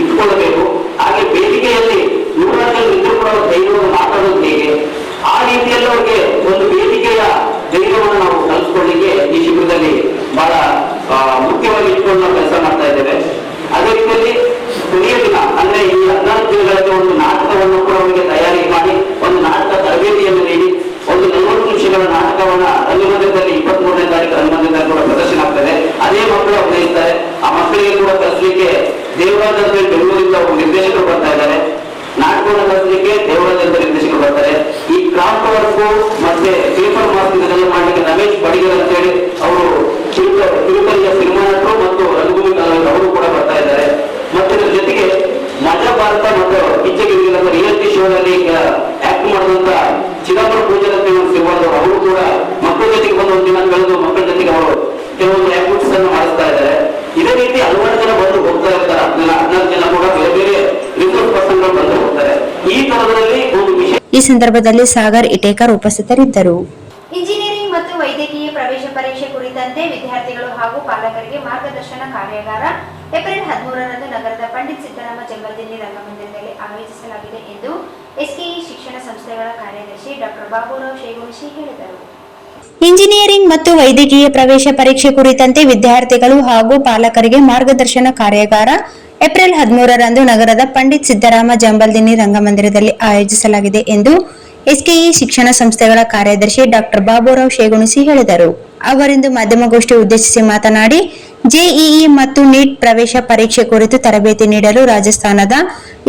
ಇಟ್ಟುಕೊಳ್ಳಬೇಕು, ಹಾಗೆ ವೇದಿಕೆಯಲ್ಲಿ 100 ಜನ ಇದ್ರೂ ಕೂಡ ಧೈರ್ಯವನ್ನು ಮಾತಾಡೋದು ಹೇಗೆ, ಆ ರೀತಿಯಲ್ಲಿ ಅವರಿಗೆ ಒಂದು ವೇದಿಕೆಯ ಧೈರ್ಯವನ್ನು ನಾವು ಕಲಿಸ್ಕೊಳ್ಳಿಕ್ಕೆ ಈ ಶಿಬಿರದಲ್ಲಿ ಬಹಳ ಮುಖ್ಯವಾಗಿ ಇಟ್ಕೊಂಡು ನಾವು ಕೆಲಸ ಮಾಡ್ತಾ ಇದ್ದೇವೆ. ಅದೇ ರೀತಿಯಲ್ಲಿ ಕೊನೆಯ ದಿನ ಅಂದ್ರೆ ಈ 14 ದಿನಗಳಲ್ಲಿ ಒಂದು ನಾಟಕವನ್ನು ಕೂಡ ಅವರಿಗೆ ತಯಾರಿ ಮಾಡಿ ಒಂದು ನಾಟಕ ತರಬೇತಿಯನ್ನು ನೀಡಿ ಒಂದು 40 ನಿಮಿಷಗಳ ನಾಟಕವನ್ನ ರಂಗಮಂದಿರದಲ್ಲಿ 23ನೇ ತಾರೀಕು ರಂಗಮಂದಿರದಲ್ಲಿ ಕೂಡ ಪ್ರದರ್ಶನ ಆಗ್ತದೆ. ಅದೇ ಮಕ್ಕಳು ಅಭಿನಯಿಸ್ತಾರೆ. ಆ ಮಕ್ಕಳಿಗೆ ಕೂಡ ಕಲಿಸಲಿಕ್ಕೆ ದೇವರಾಜ್ ಅಂತ ಬೆಂಗಳೂರಿಂದ ಒಬ್ಬ ನಿರ್ದೇಶಕರು ಬರ್ತಾ ಇದ್ದಾರೆ. ನಾಟಕವನ್ನು ಕಲಿಸಲಿಕ್ಕೆ ದೇವರಾಜ್ ಅಂತ ನಿರ್ದೇಶಕರು ಬರ್ತಾರೆ. ಈ ಕ್ರಾಫ್ಟ್ ವರ್ಕ್ ಮತ್ತೆ ಪೇಪರ್ ಮಾಸ್ಕ್ ಇದೆಲ್ಲ ಮಾಡಲಿಕ್ಕೆ ರಮೇಶ್ ಬಡಿಗರ್ ಅಂತ ಹೇಳಿ ಅವರು ತಿರುಪತಿಯ ಸಿನಿಮಾ ನಟರು ಮತ್ತು ರಂಗಭೂಮಿ ಕಲಾವಿದರು ಅವರು ಕೂಡ ಬರ್ತಾ ಇದ್ದಾರೆ. ಮತ್ತೆ ಇದರ ಜೊತೆಗೆ ಮಜಾ ಭಾರತ ಮತ್ತು ಕಿಚ್ಚಗಿರಿ ರಿಯಾಲಿಟಿ ಶೋನಲ್ಲಿ ಆಕ್ಟ್ ಮಾಡಿದಂತ ಚಿದಂಬರ ಪೂಜಾರ ಸಿರುವಾದವರು ಅವರು ಕೂಡ ಮಕ್ಕಳ ಜೊತೆಗೆ ಬಂದು ಒಂದು ದಿನ ಕಳೆದು ಮಕ್ಕಳ ಜೊತೆಗೆ ಅವರು ಕೆಲವೊಂದು ಆಕ್ಟಿವಿಟೀಸ್ ಅನ್ನು ಮಾಡಿಸ್ತಾ ಇದ್ದಾರೆ. ಇದೇ ರೀತಿ ಹಲವಾರು ಜನ ಬಂದು ಹೋಗ್ತಾ ಇರ್ತಾರೆ. 14 ಜನ ಕೂಡ ಬೇರೆ ಬೇರೆ ರಿಸೋರ್ಸ್ ಪರ್ಸನ್ ಗಳು ಬಂದು ಹೋಗ್ತಾರೆ. ಈ ತರದಲ್ಲಿ ಒಂದು ವಿಷಯ. ಈ ಸಂದರ್ಭದಲ್ಲಿ ಸಾಗರ್ ಇಟೇಕರ್ ಉಪಸ್ಥಿತರಿದ್ದರು. ಇಂಜಿನಿಯರಿಂಗ್ ಮತ್ತು ವೈದ್ಯಕೀಯ ಪ್ರವೇಶ ಪರೀಕ್ಷೆ ಕುರಿತಂತೆ ವಿದ್ಯಾರ್ಥಿಗಳು ಹಾಗೂ ಪಾಲಕರಿಗೆ ಮಾರ್ಗದರ್ಶನ ಕಾರ್ಯಾಗಾರ ಏಪ್ರಿಲ್ 13ರಂದು ನಗರದ ಪಂಡಿತ್ ಸಿದ್ದರಾಮ ಜಂಗಲ್ದಿನ್ನಿ ರಂಗಮಂದಿರದಲ್ಲಿ ಆಯೋಜಿಸಲಾಗಿದೆ ಎಂದು ಎಸ್ಕೆಇ ಶಿಕ್ಷಣ ಸಂಸ್ಥೆಗಳ ಕಾರ್ಯದರ್ಶಿ ಡಾಕ್ಟರ್ ಬಾಬುರಾವ್ ಶೇಗುಣಿಶಿ ಹೇಳಿದರು. ಇಂಜಿನಿಯರಿಂಗ್ ಮತ್ತು ವೈದ್ಯಕೀಯ ಪ್ರವೇಶ ಪರೀಕ್ಷೆ ಕುರಿತಂತೆ ವಿದ್ಯಾರ್ಥಿಗಳು ಹಾಗೂ ಪಾಲಕರಿಗೆ ಮಾರ್ಗದರ್ಶನ ಕಾರ್ಯಾಗಾರ ಏಪ್ರಿಲ್ 13ರಂದು ನಗರದ ಪಂಡಿತ್ ಸಿದ್ದರಾಮ ಜಂಗಲ್ದಿನ್ನಿ ರಂಗಮಂದಿರದಲ್ಲಿ ಆಯೋಜಿಸಲಾಗಿದೆ ಎಂದು ಎಸ್ಕೆಇ ಶಿಕ್ಷಣ ಸಂಸ್ಥೆಗಳ ಕಾರ್ಯದರ್ಶಿ ಡಾಕ್ಟರ್ ಬಾಬುರಾವ್ ಶೇಗುಣಿಸಿ ಹೇಳಿದರು. ಅವರಿಂದು ಮಾಧ್ಯಮಗೋಷ್ಠಿ ಉದ್ದೇಶಿಸಿ ಮಾತನಾಡಿ, ಜೆಇಇ ಮತ್ತು ನೀಟ್ ಪ್ರವೇಶ ಪರೀಕ್ಷೆ ಕುರಿತು ತರಬೇತಿ ನೀಡಲು ರಾಜಸ್ಥಾನದ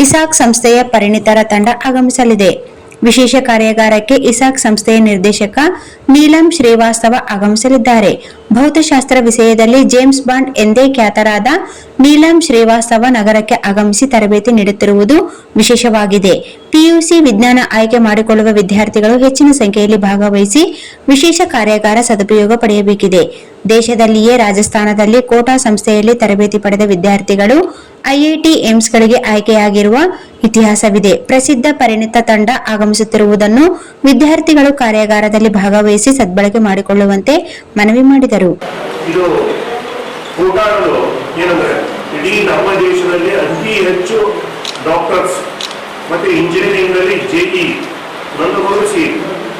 ಇಸಾಕ್ ಸಂಸ್ಥೆಯ ಪರಿಣಿತರ ತಂಡ ಆಗಮಿಸಲಿದೆ. ವಿಶೇಷ ಕಾರ್ಯಾಗಾರಕ್ಕೆ ಇಸಾಕ್ ಸಂಸ್ಥೆಯ ನಿರ್ದೇಶಕ ನೀಲಂ ಶ್ರೀವಾಸ್ತವ ಆಗಮಿಸಲಿದ್ದಾರೆ. ಭೌತಶಾಸ್ತ್ರ ವಿಷಯದಲ್ಲಿ ಜೇಮ್ಸ್ ಬಾಂಡ್ ಎಂದೇ ಖ್ಯಾತರಾದ ನೀಲಂ ಶ್ರೀವಾಸ್ತವ ನಗರಕ್ಕೆ ಆಗಮಿಸಿ ತರಬೇತಿ ನೀಡುತ್ತಿರುವುದು ವಿಶೇಷವಾಗಿದೆ. ಪಿಯುಸಿ ವಿಜ್ಞಾನ ಆಯ್ಕೆ ಮಾಡಿಕೊಳ್ಳುವ ವಿದ್ಯಾರ್ಥಿಗಳು ಹೆಚ್ಚಿನ ಸಂಖ್ಯೆಯಲ್ಲಿ ಭಾಗವಹಿಸಿ ವಿಶೇಷ ಕಾರ್ಯಾಗಾರ ಸದುಪಯೋಗ ಪಡೆಯಬೇಕಿದೆ. ದೇಶದಲ್ಲಿಯೇ ರಾಜಸ್ಥಾನದಲ್ಲಿ ಕೋಟಾ ಸಂಸ್ಥೆಯಲ್ಲಿ ತರಬೇತಿ ಪಡೆದ ವಿದ್ಯಾರ್ಥಿಗಳು ಐಐಟಿ ಏಮ್ಸ್ಗಳಿಗೆ ಆಯ್ಕೆಯಾಗಿರುವ ಇತಿಹಾಸವಿದೆ. ಪ್ರಸಿದ್ಧ ಪರಿಣಿತ ತಂಡ ಆಗಮಿಸುತ್ತಿರುವುದನ್ನು ವಿದ್ಯಾರ್ಥಿಗಳು ಕಾರ್ಯಾಗಾರದಲ್ಲಿ ಭಾಗವಹಿಸಿ ಸದ್ಬಳಕೆ ಮಾಡಿಕೊಳ್ಳುವಂತೆ ಮನವಿ ಮಾಡಿದರು. ಇದು ಕೋಟಾಗಳು ಏನಂದ್ರೆ ಇಡೀ ನಮ್ಮ ದೇಶದಲ್ಲಿ ಅತಿ ಹೆಚ್ಚು ಡಾಕ್ಟರ್ಸ್ ಮತ್ತೆ ಇಂಜಿನಿಯರಿಂಗ್ ನಲ್ಲಿ ಜೆಇ ನಂದುಗೊಳಿಸಿ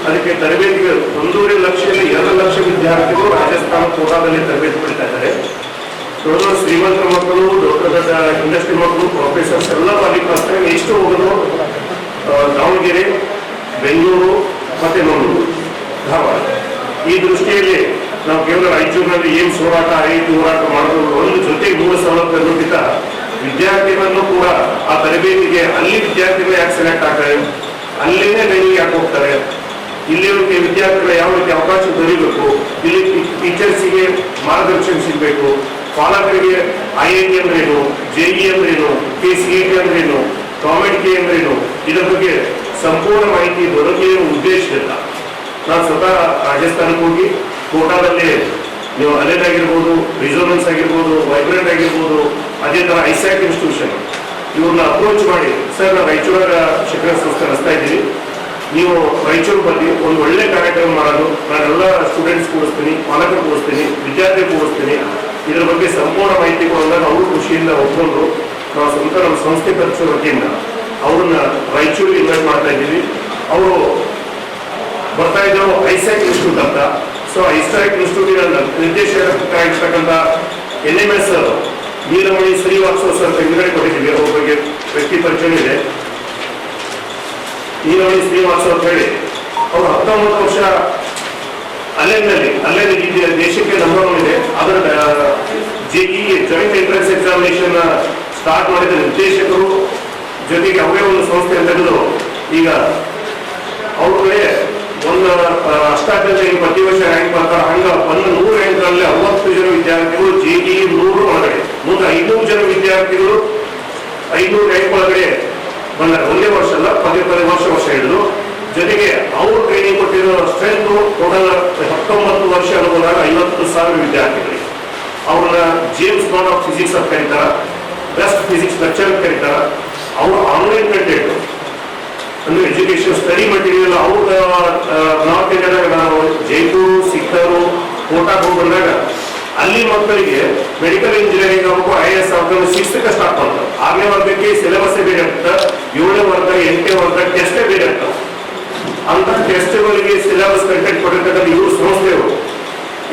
ಅದಕ್ಕೆ ತರಬೇತಿಗೆ 1.5 ಲಕ್ಷದಲ್ಲಿ 2 ಲಕ್ಷ ವಿದ್ಯಾರ್ಥಿಗಳು ರಾಜಸ್ಥಾನ ಕೋಟಾದಲ್ಲಿ ತರಬೇತಿ ಪಡಿತಾ ಇದ್ದಾರೆ. ದೊಡ್ಡ ಶ್ರೀಮಂತರ ಮಕ್ಕಳು, ದೊಡ್ಡ ದೊಡ್ಡ ಇಂಡಸ್ಟ್ರಿ ಮಕ್ಕಳು, ಪ್ರೊಫೆಸರ್ಸ್ ಎಲ್ಲ ಬರ್ಲಿಕ್ಕೆ ಎಷ್ಟು ಹೋಗೋದು ದಾವಣಗೆರೆ, ಬೆಂಗಳೂರು ಮತ್ತೆ ಮಂಗಳೂರು, ಧಾರವಾಡ. ಈ ದೃಷ್ಟಿಯಲ್ಲಿ ನಾವು ಕೇವಲ ರಾಯಚೂರಿನಲ್ಲಿ ಏಮ್ಸ್ ಹೋರಾಟ, ಐಐಟಿ ಹೋರಾಟ ಮಾಡೋದು ಒಂದು ಜೊತೆಗೆ ಮೂಲ ಸೌಲಭ್ಯ ನೋಡಿದ ವಿದ್ಯಾರ್ಥಿಗಳನ್ನು ಕೂಡ ಆ ತರಬೇತಿಗೆ ಅಲ್ಲಿ ವಿದ್ಯಾರ್ಥಿಗಳು ಯಾಕೆ ಸೆಲೆಕ್ಟ್ ಆಗ್ತಾರೆ, ಅಲ್ಲಿನೇ ಟ್ರೈನಿಂಗ್ ಯಾಕೆ ಹೋಗ್ತಾರೆ, ಇಲ್ಲಿಯವರಿಗೆ ವಿದ್ಯಾರ್ಥಿಗಳ ಯಾವ ರೀತಿ ಅವಕಾಶ ದೊರೀಬೇಕು, ಇಲ್ಲಿ ಟೀಚರ್ಸಿಗೆ ಮಾರ್ಗದರ್ಶನ ಸಿಗಬೇಕು, ಪಾಲಕರಿಗೆ ಐಐಟಿ ಅಂದ್ರೇನು, ಜೆಇ ಅಂದ್ರೇನು, KCET ಅಂದ್ರೇನು, ಕಾಮೆಂಟ್ ಅಂದ್ರೇನು, ಇದರ ಬಗ್ಗೆ ಸಂಪೂರ್ಣ ಮಾಹಿತಿ ದೊರಕಿರುವ ಉದ್ದೇಶದಿಂದ ನಾನು ಸ್ವತಃ ರಾಜಸ್ಥಾನಕ್ಕೆ ಹೋಗಿ ಕೋಟಾದಲ್ಲಿ ನೀವು ಅಲೆನ್ ಆಗಿರ್ಬೋದು, ರಿಸೋನೆನ್ಸ್ ಆಗಿರ್ಬೋದು, ವೈಬ್ರೆಂಟ್ ಆಗಿರ್ಬೋದು, ಅದೇ ಥರ ಐಸ್ಯಾಕ್ ಇನ್ಸ್ಟಿಟ್ಯೂಷನ್ ಇವ್ರನ್ನ ಅಪ್ರೋಚ್ ಮಾಡಿ, ಸರ್ ನಾವು ರಾಯಚೂರ ಶಿಕ್ಷಣ ಸಂಸ್ಥೆ ನಡೆಸ್ತಾ ಇದ್ದೀವಿ, ನೀವು ರಾಯಚೂರು ಬನ್ನಿ, ಒಂದು ಒಳ್ಳೆ ಕಾರ್ಯಕ್ರಮ ಮಾಡೋದು, ನಾನೆಲ್ಲ ಸ್ಟೂಡೆಂಟ್ಸ್ ಕೂಡಿಸ್ತೀನಿ, ಪಾಲಕರು ಕೂಡಿಸ್ತೀನಿ, ವಿದ್ಯಾರ್ಥಿ ಕೂಡಿಸ್ತೀನಿ, ಇದ್ರ ಬಗ್ಗೆ ಸಂಪೂರ್ಣ ಮಾಹಿತಿ ಕೊಡೋದಾಗ ಅವರು ಖುಷಿಯಿಂದ ಒಪ್ಕೊಂಡು ನಾವು ಸ್ವಂತ ನಮ್ಮ ಸಂಸ್ಥೆ ಖರ್ಚು ವತಿಯಿಂದ ಅವ್ರನ್ನ ರಾಯಚೂರಿಗೆ ಇನ್ವೈಟ್ ಮಾಡ್ತಾ ಇದ್ದೀವಿ. ಅವರು ಬರ್ತಾ ಇದ್ರು ಐಸ್ಯಾಕ್ ಇನ್ಸ್ಟಿಟ್ಯೂಟ್ ಅಂತ. ಸೊ ಐಸ್ಯಾಕ್ ಇನ್ಸ್ಟಿಟ್ಯೂಟಿನ ನಿರ್ದೇಶಕರಾಗಿರ್ತಕ್ಕಂಥ NMS ನೀಲಮಣಿ ಶ್ರೀವಾಸ್ತವ ಸರ್ ಹಿಂದ್ಗಡೆ ಕೊಟ್ಟಿದ್ದೀವಿ. ಅವ್ರ ಬಗ್ಗೆ ವ್ಯಕ್ತಿ ಪರಿಚಯ ಇದೆ. ಈರವಳ್ಳಿ ಶ್ರೀನಿವಾಸ ಅಂತ ಹೇಳಿ ಅವರು 19 ವರ್ಷ ಅಲ್ಲೇ ದೇಶಕ್ಕೆ ನಂಬರ್ ಇದೆ. ಅದರ JEE joint entrance examination start ಮಾಡಿದ ನಿರ್ದೇಶಕರು ಜೊತೆಗೆ ಅವರೇ ಒಂದು ಸಂಸ್ಥೆ ತೆಗೆದು ಈಗ ಅವ್ರಿಗೆ ಒಂದು ಅಷ್ಟಾಗ್ರತೆ ಪ್ರತಿ ವರ್ಷ ರ್ಯಾಂಕ್ ಮಾಡ್ತಾರೆ. ಹಂಗ ಒಂದು 100 ರ್ಯಾಂಕ್ಗಳಲ್ಲಿ 60 ಜನ ವಿದ್ಯಾರ್ಥಿಗಳು JEE 100 ಒಳಗಡೆ, ಮುಂದೆ 500 ಜನ ವಿದ್ಯಾರ್ಥಿಗಳು 500 ರ್ಯಾಂಕ್ ಒಳಗಡೆ ಬಂದರೆ ಒಂದೇ ವರ್ಷ ಅಲ್ಲ, ಪದೇ ವರ್ಷ ಹಿಡಿದು ಜೊತೆಗೆ ಅವರು ಟ್ರೈನಿಂಗ್ ಕೊಟ್ಟಿರೋ ಸ್ಟ್ರೆಂತ್ ಟೋಟಲ್ 19 ವರ್ಷ ಅನುಗುಣಾಗ 50,000 ವಿದ್ಯಾರ್ಥಿಗಳಿಗೆ. ಅವ್ರನ್ನ ಜೇಮ್ಸ್ ಬಾಂಡ್ ಆಫ್ ಫಿಸಿಕ್ಸ್ ಅಂತ ಕರೀತಾರ, ಬೆಸ್ಟ್ ಫಿಸಿಕ್ಸ್ ಲೆಕ್ಚರ್ ಅಂತ ಕರೀತಾರ. ಅವರು ಆನ್ಲೈನ್ ಕಂಟೆಂಟ್ ಅಂದ್ರೆ ಎಜುಕೇಶನ್ ಸ್ಟಡಿ ಮಟೀರಿಯಲ್ ಅವ್ರ ನಾರ್ತ್ ಇಂಡಿಯಾದಾಗ ನಾವು ಜೈಪುರ್, ಸಿಕ್ತಾರು, ಕೋಟಾಕ್ ಹೋಗಿ ಬಂದಾಗ ಅಲ್ಲಿ ಮಕ್ಕಳಿಗೆ ಮೆಡಿಕಲ್ ಇಂಜಿನಿಯರಿಂಗ್ ಆಗಬೇಕು, IAS ಆಗಬೇಕು, 6th ಸ್ಟಾರ್ಟ್ ಮಾಡ್ತಾರೆ. 6ನೇ ವರ್ಗಕ್ಕೆ ಸಿಲೆಬಸ್ ಬೇರೆ ಆಗ್ತದೆ, 7ನೇ ವರ್ಗ 8ನೇ ವರ್ಗ ಟೆಸ್ಟೇ ಬೇರೆ ಆಗ್ತವೆ. ಅಂತ ಟೆಸ್ಟ್ಗಳಿಗೆ ಸಿಲೆಬಸ್ ಕಂಟೆಂಟ್ ಕೊಟ್ಟಿರ್ತಕ್ಕಂಥ ಇವರು ಸಂಸ್ಥೆಗಳು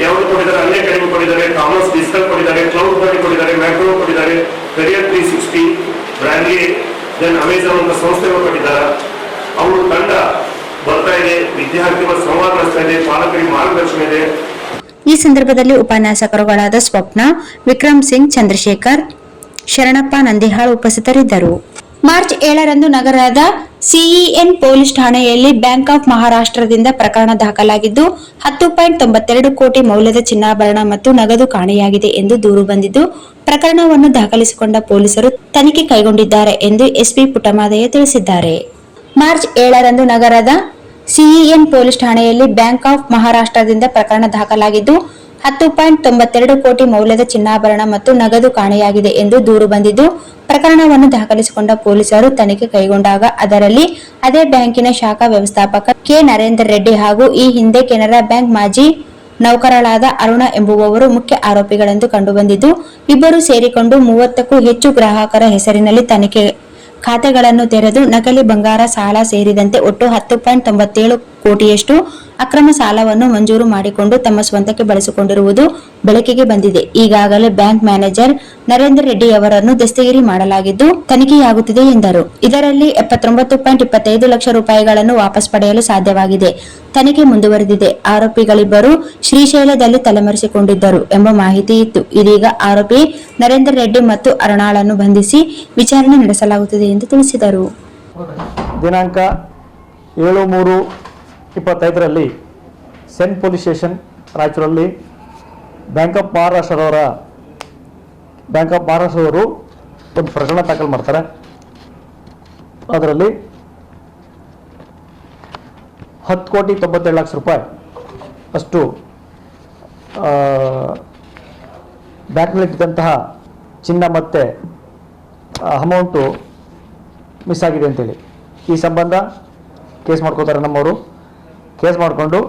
ಯಾವುದು ಕೊಟ್ಟಿದ್ದಾರೆ, ಅನ್ಯ ಅಕಾಡೆಮಿ ಕೊಟ್ಟಿದ್ದಾರೆ, ಕಾಮರ್ಸ್ ಡಿಜಿಟಲ್ ಕೊಟ್ಟಿದ್ದಾರೆ, ಕ್ಲೌಡ್ ಬಾಡಿ ಕೊಟ್ಟಿದ್ದಾರೆ, ಮ್ಯಾಕ್ರೋ ಕೊಟ್ಟಿದ್ದಾರೆ, ಕರಿಯರ್ 360, ಬ್ರ್ಯಾಂಡ್ಲಿ, ದೆನ್ ಅಮೆಜಾನ್ ಅಂತ ಸಂಸ್ಥೆಗಳು ಕೊಟ್ಟಿದ್ದಾರೆ. ಅವರು ತಂಡ ಬರ್ತಾ ಇದೆ, ವಿದ್ಯಾರ್ಥಿಗಳ ಸಂವಾದ ನಡೆಸ್ತಾ ಇದೆ, ಪಾಲಕರಿಗೆ ಮಾರ್ಗದರ್ಶನ ಇದೆ. ಈ ಸಂದರ್ಭದಲ್ಲಿ ಉಪನ್ಯಾಸಕರುಗಳಾದ ಸ್ವಪ್ನ, ವಿಕ್ರಮ್ ಸಿಂಗ್, ಚಂದ್ರಶೇಖರ್, ಶರಣಪ್ಪ ನಂದಿಹಾಳ್ ಉಪಸ್ಥಿತರಿದ್ದರು. ಮಾರ್ಚ್ 7ರಂದು ನಗರದ CEN ಪೊಲೀಸ್ ಠಾಣೆಯಲ್ಲಿ ಬ್ಯಾಂಕ್ ಆಫ್ ಮಹಾರಾಷ್ಟ್ರದಿಂದ ಪ್ರಕರಣ ದಾಖಲಾಗಿದ್ದು 10.92 ಕೋಟಿ ಮೌಲ್ಯದ ಚಿನ್ನಾಭರಣ ಮತ್ತು ನಗದು ಕಾಣೆಯಾಗಿದೆ ಎಂದು ದೂರು ಬಂದಿದ್ದು, ಪ್ರಕರಣವನ್ನು ದಾಖಲಿಸಿಕೊಂಡ ಪೊಲೀಸರು ತನಿಖೆ ಕೈಗೊಂಡಿದ್ದಾರೆ ಎಂದು SP ಪುಟ್ಟಮಾದಯ್ಯ ತಿಳಿಸಿದ್ದಾರೆ. ಮಾರ್ಚ್ 7ರಂದು ನಗರದ CEN ಪೊಲೀಸ್ ಠಾಣೆಯಲ್ಲಿ ಬ್ಯಾಂಕ್ ಆಫ್ ಮಹಾರಾಷ್ಟ್ರದಿಂದ ಪ್ರಕರಣ ದಾಖಲಾಗಿದ್ದು 10.92 ಕೋಟಿ ಮೌಲ್ಯದ ಚಿನ್ನಾಭರಣ ಮತ್ತು ನಗದು ಕಾಣೆಯಾಗಿದೆ ಎಂದು ದೂರು ಬಂದಿದ್ದು, ಪ್ರಕರಣವನ್ನು ದಾಖಲಿಸಿಕೊಂಡ ಪೊಲೀಸರು ತನಿಖೆ ಕೈಗೊಂಡಾಗ ಅದರಲ್ಲಿ ಅದೇ ಬ್ಯಾಂಕಿನ ಶಾಖಾ ವ್ಯವಸ್ಥಾಪಕ ಕೆ ನರೇಂದರ್ ರೆಡ್ಡಿ ಹಾಗೂ ಈ ಹಿಂದೆ ಕೆನರಾ ಬ್ಯಾಂಕ್ ಮಾಜಿ ನೌಕರಳಾದ ಅರುಣ ಎಂಬುವವರು ಮುಖ್ಯ ಆರೋಪಿಗಳೆಂದು ಕಂಡುಬಂದಿದ್ದು, ಇಬ್ಬರು ಸೇರಿಕೊಂಡು 30ಕ್ಕೂ ಹೆಚ್ಚು ಗ್ರಾಹಕರ ಹೆಸರಿನಲ್ಲಿ ತನಿಖೆ ಖಾತೆಗಳನ್ನು ತೆರೆದು ನಕಲಿ ಬಂಗಾರ, ಸಾಲ ಸೇರಿದಂತೆ ಒಟ್ಟು 10.97 ಕೋಟಿಯಷ್ಟು ಅಕ್ರಮ ಸಾಲವನ್ನು ಮಂಜೂರು ಮಾಡಿಕೊಂಡು ತಮ್ಮ ಸ್ವಂತಕ್ಕೆ ಬಳಸಿಕೊಂಡಿರುವುದು ಬೆಳಕಿಗೆ ಬಂದಿದೆ. ಈಗಾಗಲೇ ಬ್ಯಾಂಕ್ ಮ್ಯಾನೇಜರ್ ನರೇಂದರ್ ರೆಡ್ಡಿ ಅವರನ್ನು ದಸ್ತಗಿರಿ ಮಾಡಲಾಗಿದ್ದು ತನಿಖೆಯಾಗುತ್ತಿದೆ ಎಂದರು. ಇದರಲ್ಲಿ 79.25 ಲಕ್ಷ ರೂಪಾಯಿಗಳನ್ನು ವಾಪಸ್ ಪಡೆಯಲು ಸಾಧ್ಯವಾಗಿದೆ. ತನಿಖೆ ಮುಂದುವರೆದಿದೆ. ಆರೋಪಿಗಳಿಬ್ಬರು ಶ್ರೀಶೈಲದಲ್ಲಿ ತಲೆಮರೆಸಿಕೊಂಡಿದ್ದರು ಎಂಬ ಮಾಹಿತಿ ಇತ್ತು. ಇದೀಗ ಆರೋಪಿ ನರೇಂದರ್ ರೆಡ್ಡಿ ಮತ್ತು ಅರುಣಾಳನ್ನು ಬಂಧಿಸಿ ವಿಚಾರಣೆ ನಡೆಸಲಾಗುತ್ತಿದೆ ಎಂದು ತಿಳಿಸಿದರು. ದಿನಾಂಕ 7/3/25ರಲ್ಲಿ ಸೆನ್ ಪೊಲೀಸ್ ಸ್ಟೇಷನ್ ರಾಯಚೂರಲ್ಲಿ ಬ್ಯಾಂಕ್ ಆಫ್ ಮಹಾರಾಷ್ಟ್ರದವರು ಒಂದು ಪ್ರಕರಣ ದಾಖಲು ಮಾಡ್ತಾರೆ. ಅದರಲ್ಲಿ 10.97 ಲಕ್ಷ ರೂಪಾಯಿ ಅಷ್ಟು ಬ್ಯಾಂಕ್ನಲ್ಲಿದ್ದಂತಹ ಚಿನ್ನ ಮತ್ತು ಅಮೌಂಟು ಮಿಸ್ ಆಗಿದೆ ಅಂತೇಳಿ ಈ ಸಂಬಂಧ ಕೇಸ್ ಮಾಡ್ಕೋತಾರೆ. ನಮ್ಮವರು ಕೇಸ್ ಮಾಡಿಕೊಂಡು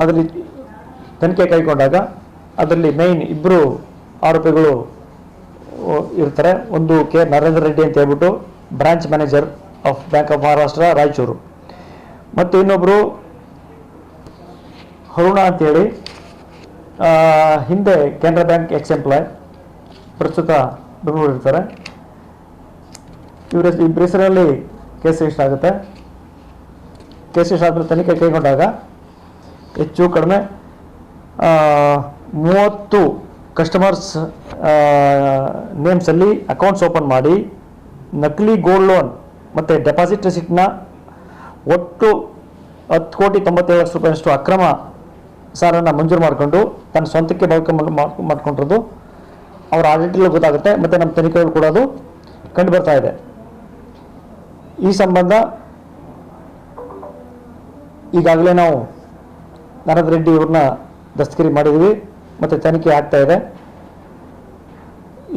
ಅದರಲ್ಲಿ ತನಿಖೆ ಕೈಗೊಂಡಾಗ ಅದರಲ್ಲಿ ಮೇಯ್ನ್ ಇಬ್ಬರು ಆರೋಪಿಗಳು ಇರ್ತಾರೆ. ಒಂದು ಕೆ ನರೇಂದ್ರ ರೆಡ್ಡಿ ಅಂತ ಹೇಳ್ಬಿಟ್ಟು branch manager of bank of Maharashtra Raichur, ಮತ್ತು ಇನ್ನೊಬ್ಬರು ಅರುಣ ಅಂತೇಳಿ ಹಿಂದೆ ಕೆನರಾ ಬ್ಯಾಂಕ್ ಎಕ್ಸ್ ಎಂಪ್ಲಾಯ್, ಪ್ರಸ್ತುತ ಬೆಂಗಳೂರು ಇರ್ತಾರೆ. ಇಬ್ಬರ ಹೆಸರಲ್ಲಿ ಕೇಸ್ ರಿಜಿಸ್ಟರ್ ಆಗುತ್ತೆ. ಕೇಸ್ ರಿಜಿಸ್ಟರ್ ಆದಮೇಲೆ ತನಿಖೆ ಕೈಗೊಂಡಾಗ ಹೆಚ್ಚು ಕಡಿಮೆ 30 ಕಸ್ಟಮರ್ಸ್ ನೇಮ್ಸಲ್ಲಿ ಅಕೌಂಟ್ಸ್ ಓಪನ್ ಮಾಡಿ ನಕಲಿ ಗೋಲ್ಡ್ ಲೋನ್ ಮತ್ತು ಡೆಪಾಸಿಟ್ ರಿಸಿಪ್ಟ್ನ ಒಟ್ಟು 10.97 ಲಕ್ಷ ರೂಪಾಯಿಯಷ್ಟು ಅಕ್ರಮ ಸಾಲನ್ನು ಮಂಜೂರು ಮಾಡಿಕೊಂಡು ತನ್ನ ಸ್ವಂತಕ್ಕೆ ಬಳಕೆ ಮಾಡ್ಕೊಂಡಿರೋದು ಅವರ ಆಡಿಟಲ್ಲಿ ಗೊತ್ತಾಗುತ್ತೆ. ಮತ್ತು ನಮ್ಮ ತನಿಖೆಗಳು ಕೂಡ ಅದು ಕಂಡು ಬರ್ತಾ ಇದೆ. ಈ ಸಂಬಂಧ ಈಗಾಗಲೇ ನಾವು ನರೇಂದ್ರ ರೆಡ್ಡಿ ಇವ್ರನ್ನ ದಸ್ತಗಿರಿ ಮಾಡಿದ್ದೀವಿ ಮತ್ತು ತನಿಖೆ ಆಗ್ತಾ ಇದೆ.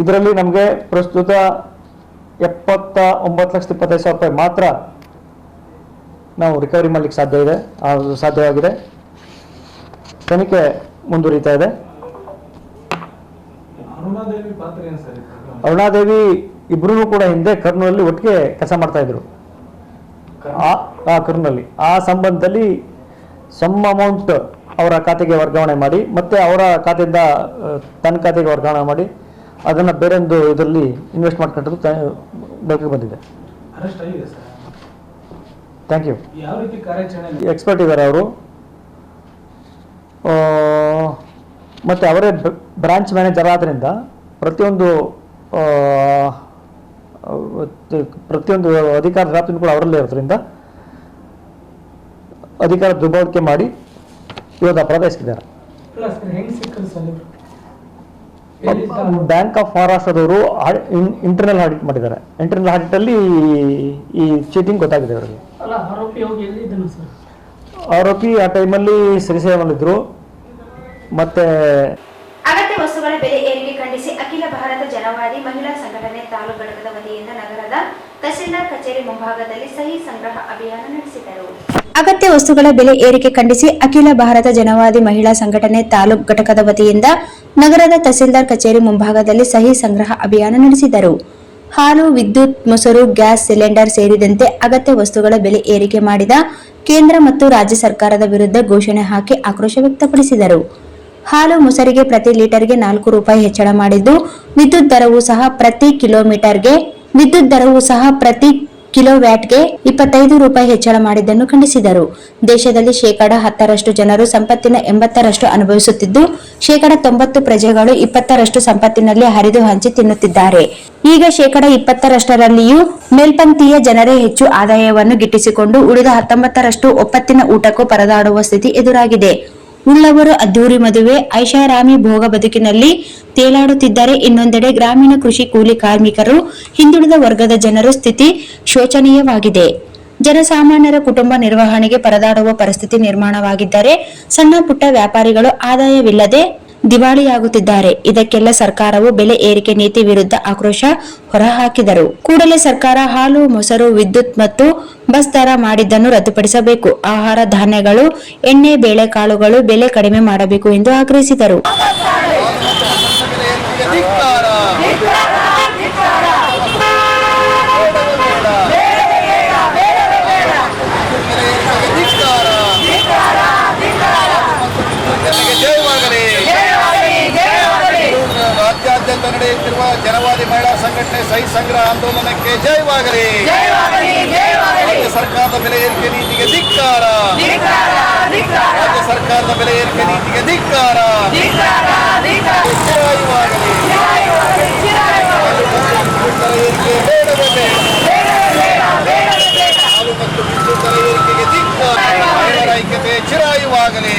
ಇದರಲ್ಲಿ ನಮಗೆ ಪ್ರಸ್ತುತ 79,25,000 ರೂಪಾಯಿ ಮಾತ್ರ ನಾವು ರಿಕವರಿ ಮಾಡಲಿಕ್ಕೆ ಸಾಧ್ಯವಾಗಿದೆ. ತನಿಖೆ ಮುಂದುವರಿತಾ ಇದೆ. ಅರುಣಾದೇವಿ ಇಬ್ಬರೂ ಕೂಡ ಹಿಂದೆ ಕರ್ನೂಲಲ್ಲಿ ಒಟ್ಟಿಗೆ ಕೆಲಸ ಮಾಡ್ತಾ ಇದ್ರು. ಕರ್ನೂಲಲ್ಲಿ ಆ ಸಂಬಂಧದಲ್ಲಿ ಸಮ್ ಅಮೌಂಟ್ ಅವರ ಖಾತೆಗೆ ವರ್ಗಾವಣೆ ಮಾಡಿ ಮತ್ತೆ ಅವರ ಖಾತೆಯಿಂದ ತನ್ನ ಖಾತೆಗೆ ವರ್ಗಾವಣೆ ಮಾಡಿ ಅದನ್ನು ಬೇರೊಂದು ಇದರಲ್ಲಿ ಇನ್ವೆಸ್ಟ್ ಮಾಡ್ಕೊಂಡದ್ದು ಬೆಳಕಿಗೆ ಬಂದಿದೆ. Thank you. ಯಾವ ರೀತಿ ಕಾರ್ಯಾಚರಣೆ ಎಕ್ಸ್ಪರ್ಟ್ ಇದ್ದಾರೆ ಅವರು. ಮತ್ತು ಅವರೇ ಬ್ರಾಂಚ್ ಮ್ಯಾನೇಜರ್ ಆದ್ದರಿಂದ ಪ್ರತಿಯೊಂದು ಅಧಿಕಾರ ವ್ಯಾಪ್ತಿನೂ ಕೂಡ ಅವರಲ್ಲೇ ಇರೋದ್ರಿಂದ ಅಧಿಕಾರ ದುರ್ಬಳಕೆ ಮಾಡಿ ಇವತ್ತು ಅಪರಾಧ ಎಸಗಿದ್ದಾರೆ. ಹೆಂಗ್ ಸಿಕ್ಕರು ಸರ್ ಇವ್ರು? ಬ್ಯಾಂಕ್ ಆಫ್ ಮಹಾರಾಷ್ಟ್ರದವರು ಇಂಟರ್ನಲ್ ಆಡಿಟ್ ಮಾಡಿದ್ದಾರೆ. ಇಂಟರ್ನಲ್ ಆಡಿಟಲ್ಲಿ ಈ ಚೀಟಿಂಗ್ ಗೊತ್ತಾಗಿದೆ ಅವರಿಗೆ. ಅಲ್ಲ, ಆರೋಪಿ ಹೋಗಿ ಎಲ್ಲಿದ್ದಾನೆ ಸರ್? ಆರೋಪಿ ಆ ಟೈಮಲ್ಲಿ ಶ್ರೀಶೈಲದಲ್ಲಿದ್ದರು. ಮತ್ತೆ ಅಗತ್ಯ ವಸ್ತುಗಳ ಬೆಲೆ ಏರಿಕೆ ಖಂಡಿಸಿ ಅಖಿಲ ಭಾರತ ಜನವಾದಿ ಮಹಿಳಾ ಸಂಘಟನೆ ತಾಲೂಕು ಘಟಕದ ವತಿಯಿಂದ ನಗರದ ತಹಸೀಲ್ದಾರ್ ಕಚೇರಿ ಮುಂಭಾಗದಲ್ಲಿ ಸಹಿ ಸಂಗ್ರಹ ಅಭಿಯಾನ ನಡೆಸಿದರು. ಅಗತ್ಯ ವಸ್ತುಗಳ ಬೆಲೆ ಏರಿಕೆ ಖಂಡಿಸಿ ಅಖಿಲ ಭಾರತ ಜನವಾದಿ ಮಹಿಳಾ ಸಂಘಟನೆ ತಾಲೂಕು ಘಟಕದ ವತಿಯಿಂದ ನಗರದ ತಹಸೀಲ್ದಾರ್ ಕಚೇರಿ ಮುಂಭಾಗದಲ್ಲಿ ಸಹಿ ಸಂಗ್ರಹ ಅಭಿಯಾನ ನಡೆಸಿದರು. ಹಾಲು, ವಿದ್ಯುತ್, ಮೊಸರು, ಗ್ಯಾಸ್ ಸಿಲಿಂಡರ್ ಸೇರಿದಂತೆ ಅಗತ್ಯ ವಸ್ತುಗಳ ಬೆಲೆ ಏರಿಕೆ ಮಾಡಿದ ಕೇಂದ್ರ ಮತ್ತು ರಾಜ್ಯ ಸರ್ಕಾರದ ವಿರುದ್ಧ ಘೋಷಣೆ ಹಾಕಿ ಆಕ್ರೋಶ ವ್ಯಕ್ತಪಡಿಸಿದರು. ಹಾಲು, ಮೊಸರಿಗೆ ಪ್ರತಿ ಲೀಟರ್ಗೆ 4 ರೂಪಾಯಿ ಹೆಚ್ಚಳ ಮಾಡಿದ್ದು, ವಿದ್ಯುತ್ ದರವೂ ಸಹ ಪ್ರತಿ ಕಿಲೋವ್ಯಾಟ್ಗೆ 25 ರೂಪಾಯಿ ಹೆಚ್ಚಳ ಮಾಡಿದ್ದನ್ನು ಖಂಡಿಸಿದರು. ದೇಶದಲ್ಲಿ 10% ಜನರು ಸಂಪತ್ತಿನ 80% ಅನುಭವಿಸುತ್ತಿದ್ದು, 90% ಪ್ರಜೆಗಳು 20% ಸಂಪತ್ತಿನಲ್ಲಿ ಹರಿದು ಹಂಚಿ ತಿನ್ನುತ್ತಿದ್ದಾರೆ. ಈಗ 20%ರಲ್ಲಿಯೂ ಮೇಲ್ಪಂಕ್ತಿಯ ಜನರೇ ಹೆಚ್ಚು ಆದಾಯವನ್ನು ಗಿಟ್ಟಿಸಿಕೊಂಡು ಉಳಿದ 19% ಒಪ್ಪತ್ತಿನ ಊಟಕ್ಕೂ ಪರದಾಡುವ ಸ್ಥಿತಿ ಎದುರಾಗಿದೆ. ಉಳ್ಳವರು ಅದ್ದೂರಿ ಮದುವೆ, ಐಷಾರಾಮಿ ಭೋಗ ಬದುಕಿನಲ್ಲಿ ತೇಲಾಡುತ್ತಿದ್ದರೆ, ಇನ್ನೊಂದೆಡೆ ಗ್ರಾಮೀಣ ಕೃಷಿ ಕೂಲಿ ಕಾರ್ಮಿಕರು, ಹಿಂದುಳಿದ ವರ್ಗದ ಜನರ ಸ್ಥಿತಿ ಶೋಚನೀಯವಾಗಿದೆ. ಜನಸಾಮಾನ್ಯರ ಕುಟುಂಬ ನಿರ್ವಹಣೆಗೆ ಪರದಾಡುವ ಪರಿಸ್ಥಿತಿ ನಿರ್ಮಾಣವಾಗಿದ್ದರೆ, ಸಣ್ಣ ಪುಟ್ಟ ವ್ಯಾಪಾರಿಗಳು ಆದಾಯವಿಲ್ಲದೆ ದಿವಾಳಿಯಾಗುತ್ತಿದ್ದಾರೆ. ಇದಕ್ಕೆಲ್ಲ ಸರ್ಕಾರವು ಬೆಲೆ ಏರಿಕೆ ನೀತಿ ವಿರುದ್ಧ ಆಕ್ರೋಶ ಹೊರಹಾಕಿದರು. ಕೂಡಲೇ ಸರ್ಕಾರ ಹಾಲು, ಮೊಸರು, ವಿದ್ಯುತ್ ಮತ್ತು ಬಸ್ ದರ ಮಾಡಿದ್ದನ್ನು ರದ್ದುಪಡಿಸಬೇಕು. ಆಹಾರ ಧಾನ್ಯಗಳು, ಎಣ್ಣೆ, ಬೇಳೆಕಾಳುಗಳು ಬೆಲೆ ಕಡಿಮೆ ಮಾಡಬೇಕು ಎಂದು ಆಗ್ರಹಿಸಿದರು. ರಾಜ್ಯಾದ್ಯಂತ ನಡೆಯುತ್ತಿರುವ ಜನವಾದಿ ಮಹಿಳಾ ಸಂಘಟನೆ ಸಹಿ ಸಂಗ್ರಹ ಆಂದೋಲನಕ್ಕೆ ಜಯವಾಗಲಿ. ರಾಜ್ಯ ಸರ್ಕಾರದ ಬೆಲೆ ಏರಿಕೆ ನೀತಿಗೆ ಧಿಕ್ಕಾರ. ರಾಜ್ಯ ಸರ್ಕಾರದ ಬೆಲೆ ಏರಿಕೆ ನೀತಿಗೆ ಧಿಕ್ಕಾರ. ಚಿರಾಯುವಾಗಲಿ. ದರ ಏರಿಕೆ ಬೇಡವೇ ಬೇಡ. ಹಾಲು ಮತ್ತು ವಿದ್ಯುತ್ ದರ ಏರಿಕೆಗೆ ಧಿಕ್ಕಾರ. ಮಹಿಳೆಯರ ಐಕ್ಯತೆ ಚಿರಾಯುವಾಗಲಿ.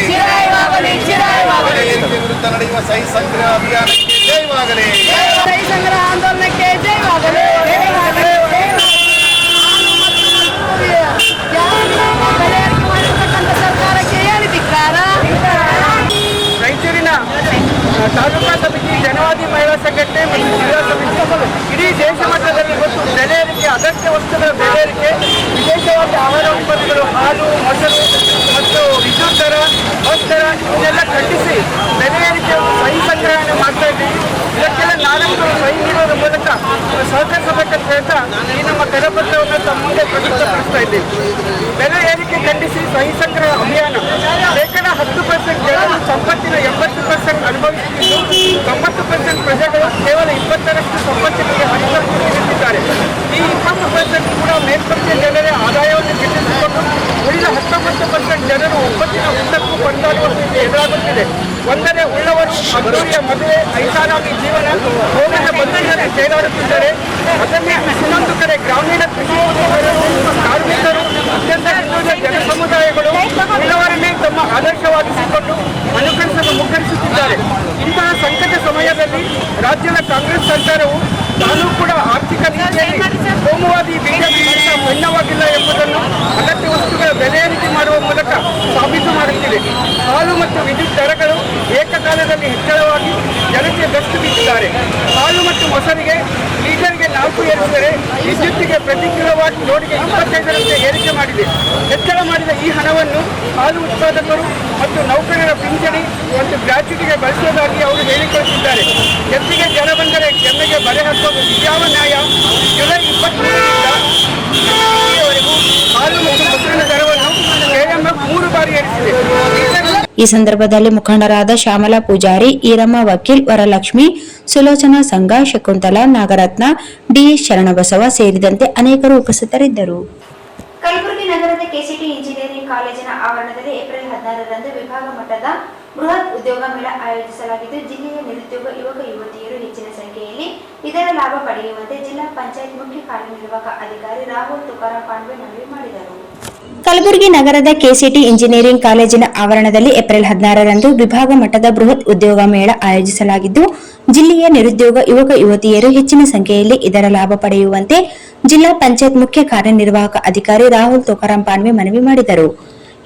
ಬೆಲೆ ಏರಿಕೆ ವಿರುದ್ಧ ನಡೆಯುವ ಸಹಿ ಸಂಗ್ರಹ ಅಭಿಯಾನಕ್ಕೆ ಜಯವಾಗಲಿ. ಸಹಿ ಸಂಗ್ರಹ ಆಂದೋಲನಕ್ಕೆ ಜಯವಾಗಲಿ. ಸರ್ಕಾರಕ್ಕೆ ಹೇಳಿ ಧಿಕ್ಕಾರ. ರಾಯಚೂರಿನ ತಾಲೂಕಾ ಸಮಿತಿ, ಜನವಾದಿ ಮಹಿಳಾ ಸಂಘಟನೆ ಮತ್ತು ಜಿಲ್ಲಾ ಸಮಿತಿ ಇಡೀ ದೇಶ ಮಟ್ಟದಲ್ಲಿ ಇವತ್ತು ಬೆಲೆ ಏರಿಕೆ, ಅಗತ್ಯ ವಸ್ತುಗಳ ಬೆಲೆ ಏರಿಕೆ, ವಿಶೇಷವಾಗಿ ಆಹಾರ ಉತ್ಪನ್ನಗಳು, ಹಾಲು, ಮೊಸರು ಮತ್ತು ವಿದ್ಯುತ್ ದರ, ಬಸ್ ದರ ಇದನ್ನೆಲ್ಲ ಖಂಡಿಸಿ ಬೆಲೆ ಏರಿಕೆ ಸಹಿ ಸಂಗ್ರಹಣೆ ಮಾಡ್ತಾ ಇದ್ದೀವಿ. ಇದಕ್ಕೆಲ್ಲ ನಾವೆಲ್ಲರೂ ಸಹಿ ನೀಡೋದ್ರ ಮೂಲಕ ಸಹಕರಿಸಬೇಕಂತ ಹೇಳ್ತಾ ಈ ನಮ್ಮ ಕರಪತ್ರವನ್ನು ತಮ್ಮ ಮುಂದೆ ಪ್ರಸ್ತುತಪಡಿಸ್ತಾ ಇದ್ದೀವಿ. ಬೆಲೆ ಏರಿಕೆ ಖಂಡಿಸಿ ಸಹಿ ಸಂಗ್ರಹ ಅಭಿಯಾನ 10% ಜನರು ಸಂಪತ್ತಿನ 80% ಅನುಭವಿಸುತ್ತಿದ್ದು, 90% ಪ್ರಜೆಗಳು ಕೇವಲ 20% ಸಂಪತ್ತಿನಲ್ಲಿ ಹರಿದುಕೊಂಡಿದ್ದಾರೆ. ಈ 20% ಕೂಡ ಮೇಲ್ಪಂಕ್ತಿಯ ಜನರೇ ಆದಾಯವನ್ನು ಗಿಟ್ಟಿಸಿಕೊಂಡು ಉಳಿದ 19% ಜನರು ಒಪ್ಪತ್ತಿನ ಊಟಕ್ಕೂ ಕೊಂಡಾಡುವ ಸ್ಥಿತಿ ಎದುರಾಗುತ್ತಿದೆ. ಒಂದನೇ ಉಳ್ಳವರು ಅದ್ದೂರಿಯ ಮದುವೆ, ಐಷಾರಾಮಿ ಜೀವನ, ಭೋಗದ ಬದುಕಿನಲ್ಲಿ ತೇಲಾಡುತ್ತಿದ್ದಾರೆ. ಅದನ್ನೇ ಇನ್ನೊಂದು ಕಡೆ ಗ್ರಾಮೀಣ ಕೃಷಿ ಕಾರ್ಮಿಕರು, ಅತ್ಯಂತ ಹಿಂದುಳಿದ ಜನಸಮುದಾಯಗಳು ಉಳ್ಳವರನ್ನೇ ತಮ್ಮ ಆದರ್ಶವಾಗಿಸಿಕೊಂಡು ಅನುಕರಿಸಲು ಮುಗ್ಗರಿಸುತ್ತಿದ್ದಾರೆ. ಇಂತಹ ಸಂಕಟ ಸಮಯದಲ್ಲಿ ರಾಜ್ಯದ ಕಾಂಗ್ರೆಸ್ ಸರ್ಕಾರವು ತಾನೂ ಕೂಡ ಆರ್ಥಿಕ ನೀತಿಯಲ್ಲಿ ಕೋಮುವಾದಿ ಬಿಜೆಪಿ ಭಿನ್ನವಾಗಿಲ್ಲ ಎಂಬುದನ್ನು ಅಗತ್ಯ ವಸ್ತುಗಳ ಬೆಲೆ ಏರಿಕೆ ಮಾಡುವ ಮೂಲಕ ಸಾಬೀತು ಮಾಡುತ್ತಿದೆ. ಹಾಲು ಮತ್ತು ವಿದ್ಯುತ್ ದರಗಳು ಏಕಕಾಲದಲ್ಲಿ ಹೆಚ್ಚಳವಾಗಿ ಜನತೆ ಗಸ್ತು ಬಿದ್ದಿದ್ದಾರೆ. ಹಾಲು ಮತ್ತು ಮೊಸರಿಗೆ ಲೀಟರ್ಗೆ 4 ಏರಿಸಿದರೆ, ವಿದ್ಯುತ್ತಿಗೆ ಪ್ರತಿ ಕಿಲೋವಾಟ್ ಲೋಡ್ಗೆ 25ರಂತೆ ಏರಿಕೆ ಮಾಡಿದೆ. ಹೆಚ್ಚಳ ಮಾಡಿದ ಈ ಹಣವನ್ನು ಹಾಲು ಉತ್ಪಾದಕರು ಮತ್ತು ನೌಕರರ ಪಿಂಚಣಿ ಮತ್ತು ಗ್ರಾಚ್ಯುಟಿಗೆ ಬಳಸುವುದಾಗಿ ಅವರು ಹೇಳಿಕೊಳ್ಳುತ್ತಿದ್ದಾರೆ. ಎತ್ತಿಗೆ ಜನ ಬಂದರೆ ಕೆಮ್ಮೆಗೆ ಬರೆ ಹಾಕುವುದು ಇದ್ಯಾವ ನ್ಯಾಯ? ಜುಲೈ 23ರಿಂದ ವರೆಗೂ ಹಾಲು ಮತ್ತು ಮೊಸರಿನ ದರವನ್ನು ಕೆಎಂಎಫ್ 3 ಬಾರಿ ಏರಿಸಿದೆ. ಈ ಸಂದರ್ಭದಲ್ಲಿ ಮುಖಂಡರಾದ ಶ್ಯಾಮಲಾ ಪೂಜಾರಿ, ಈರಮ್ಮ ವಕೀಲ್, ವರಲಕ್ಷ್ಮಿ, ಸುಲೋಚನಾ ಸಂಘ, ಶಕುಂತಲಾ, ನಾಗರತ್ನ, ಡಿಎಸ್ ಶರಣಬಸವ ಸೇರಿದಂತೆ ಅನೇಕರು ಉಪಸ್ಥಿತರಿದ್ದರು. ಕಲಬುರಗಿ ನಗರದ ಕೆಸಿಟಿ ಇಂಜಿನಿಯರಿಂಗ್ ಕಾಲೇಜಿನ ಆವರಣದಲ್ಲಿ ಏಪ್ರಿಲ್ 16ರಂದು ವಿಭಾಗ ಮಟ್ಟದ ಬೃಹತ್ ಉದ್ಯೋಗ ಮೇಳ ಆಯೋಜಿಸಲಾಗಿದ್ದು, ಜಿಲ್ಲೆಯ ನಿರುದ್ಯೋಗ ಯುವಕ ಯುವತಿಯರು ಹೆಚ್ಚಿನ ಸಂಖ್ಯೆಯಲ್ಲಿ ಇದರ ಲಾಭ ಪಡೆಯುವಂತೆ ಜಿಲ್ಲಾ ಪಂಚಾಯತ್ ಮುಖ್ಯ ಕಾರ್ಯನಿರ್ವಾಹಕ ಅಧಿಕಾರಿ ರಾಹುಲ್ ತುಕಾರಾಂ ಪಾಂಡ್ವೆ ಮನವಿ ಮಾಡಿದರು. ಕಲಬುರಗಿ ನಗರದ ಕೆಸಿಟಿ ಇಂಜಿನಿಯರಿಂಗ್ ಕಾಲೇಜಿನ ಆವರಣದಲ್ಲಿ ಏಪ್ರಿಲ್ 16ರಂದು ವಿಭಾಗ ಮಟ್ಟದ ಬೃಹತ್ ಉದ್ಯೋಗ ಮೇಳ ಆಯೋಜಿಸಲಾಗಿದ್ದು, ಜಿಲ್ಲೆಯ ನಿರುದ್ಯೋಗ ಯುವಕ ಯುವತಿಯರು ಹೆಚ್ಚಿನ ಸಂಖ್ಯೆಯಲ್ಲಿ ಇದರ ಲಾಭ ಪಡೆಯುವಂತೆ ಜಿಲ್ಲಾ ಪಂಚಾಯತ್ ಮುಖ್ಯ ಕಾರ್ಯನಿರ್ವಾಹಕ ಅಧಿಕಾರಿ ರಾಹುಲ್ ತುಕಾರಾಂ ಪಾಂಡ್ವೆ ಮನವಿ ಮಾಡಿದರು.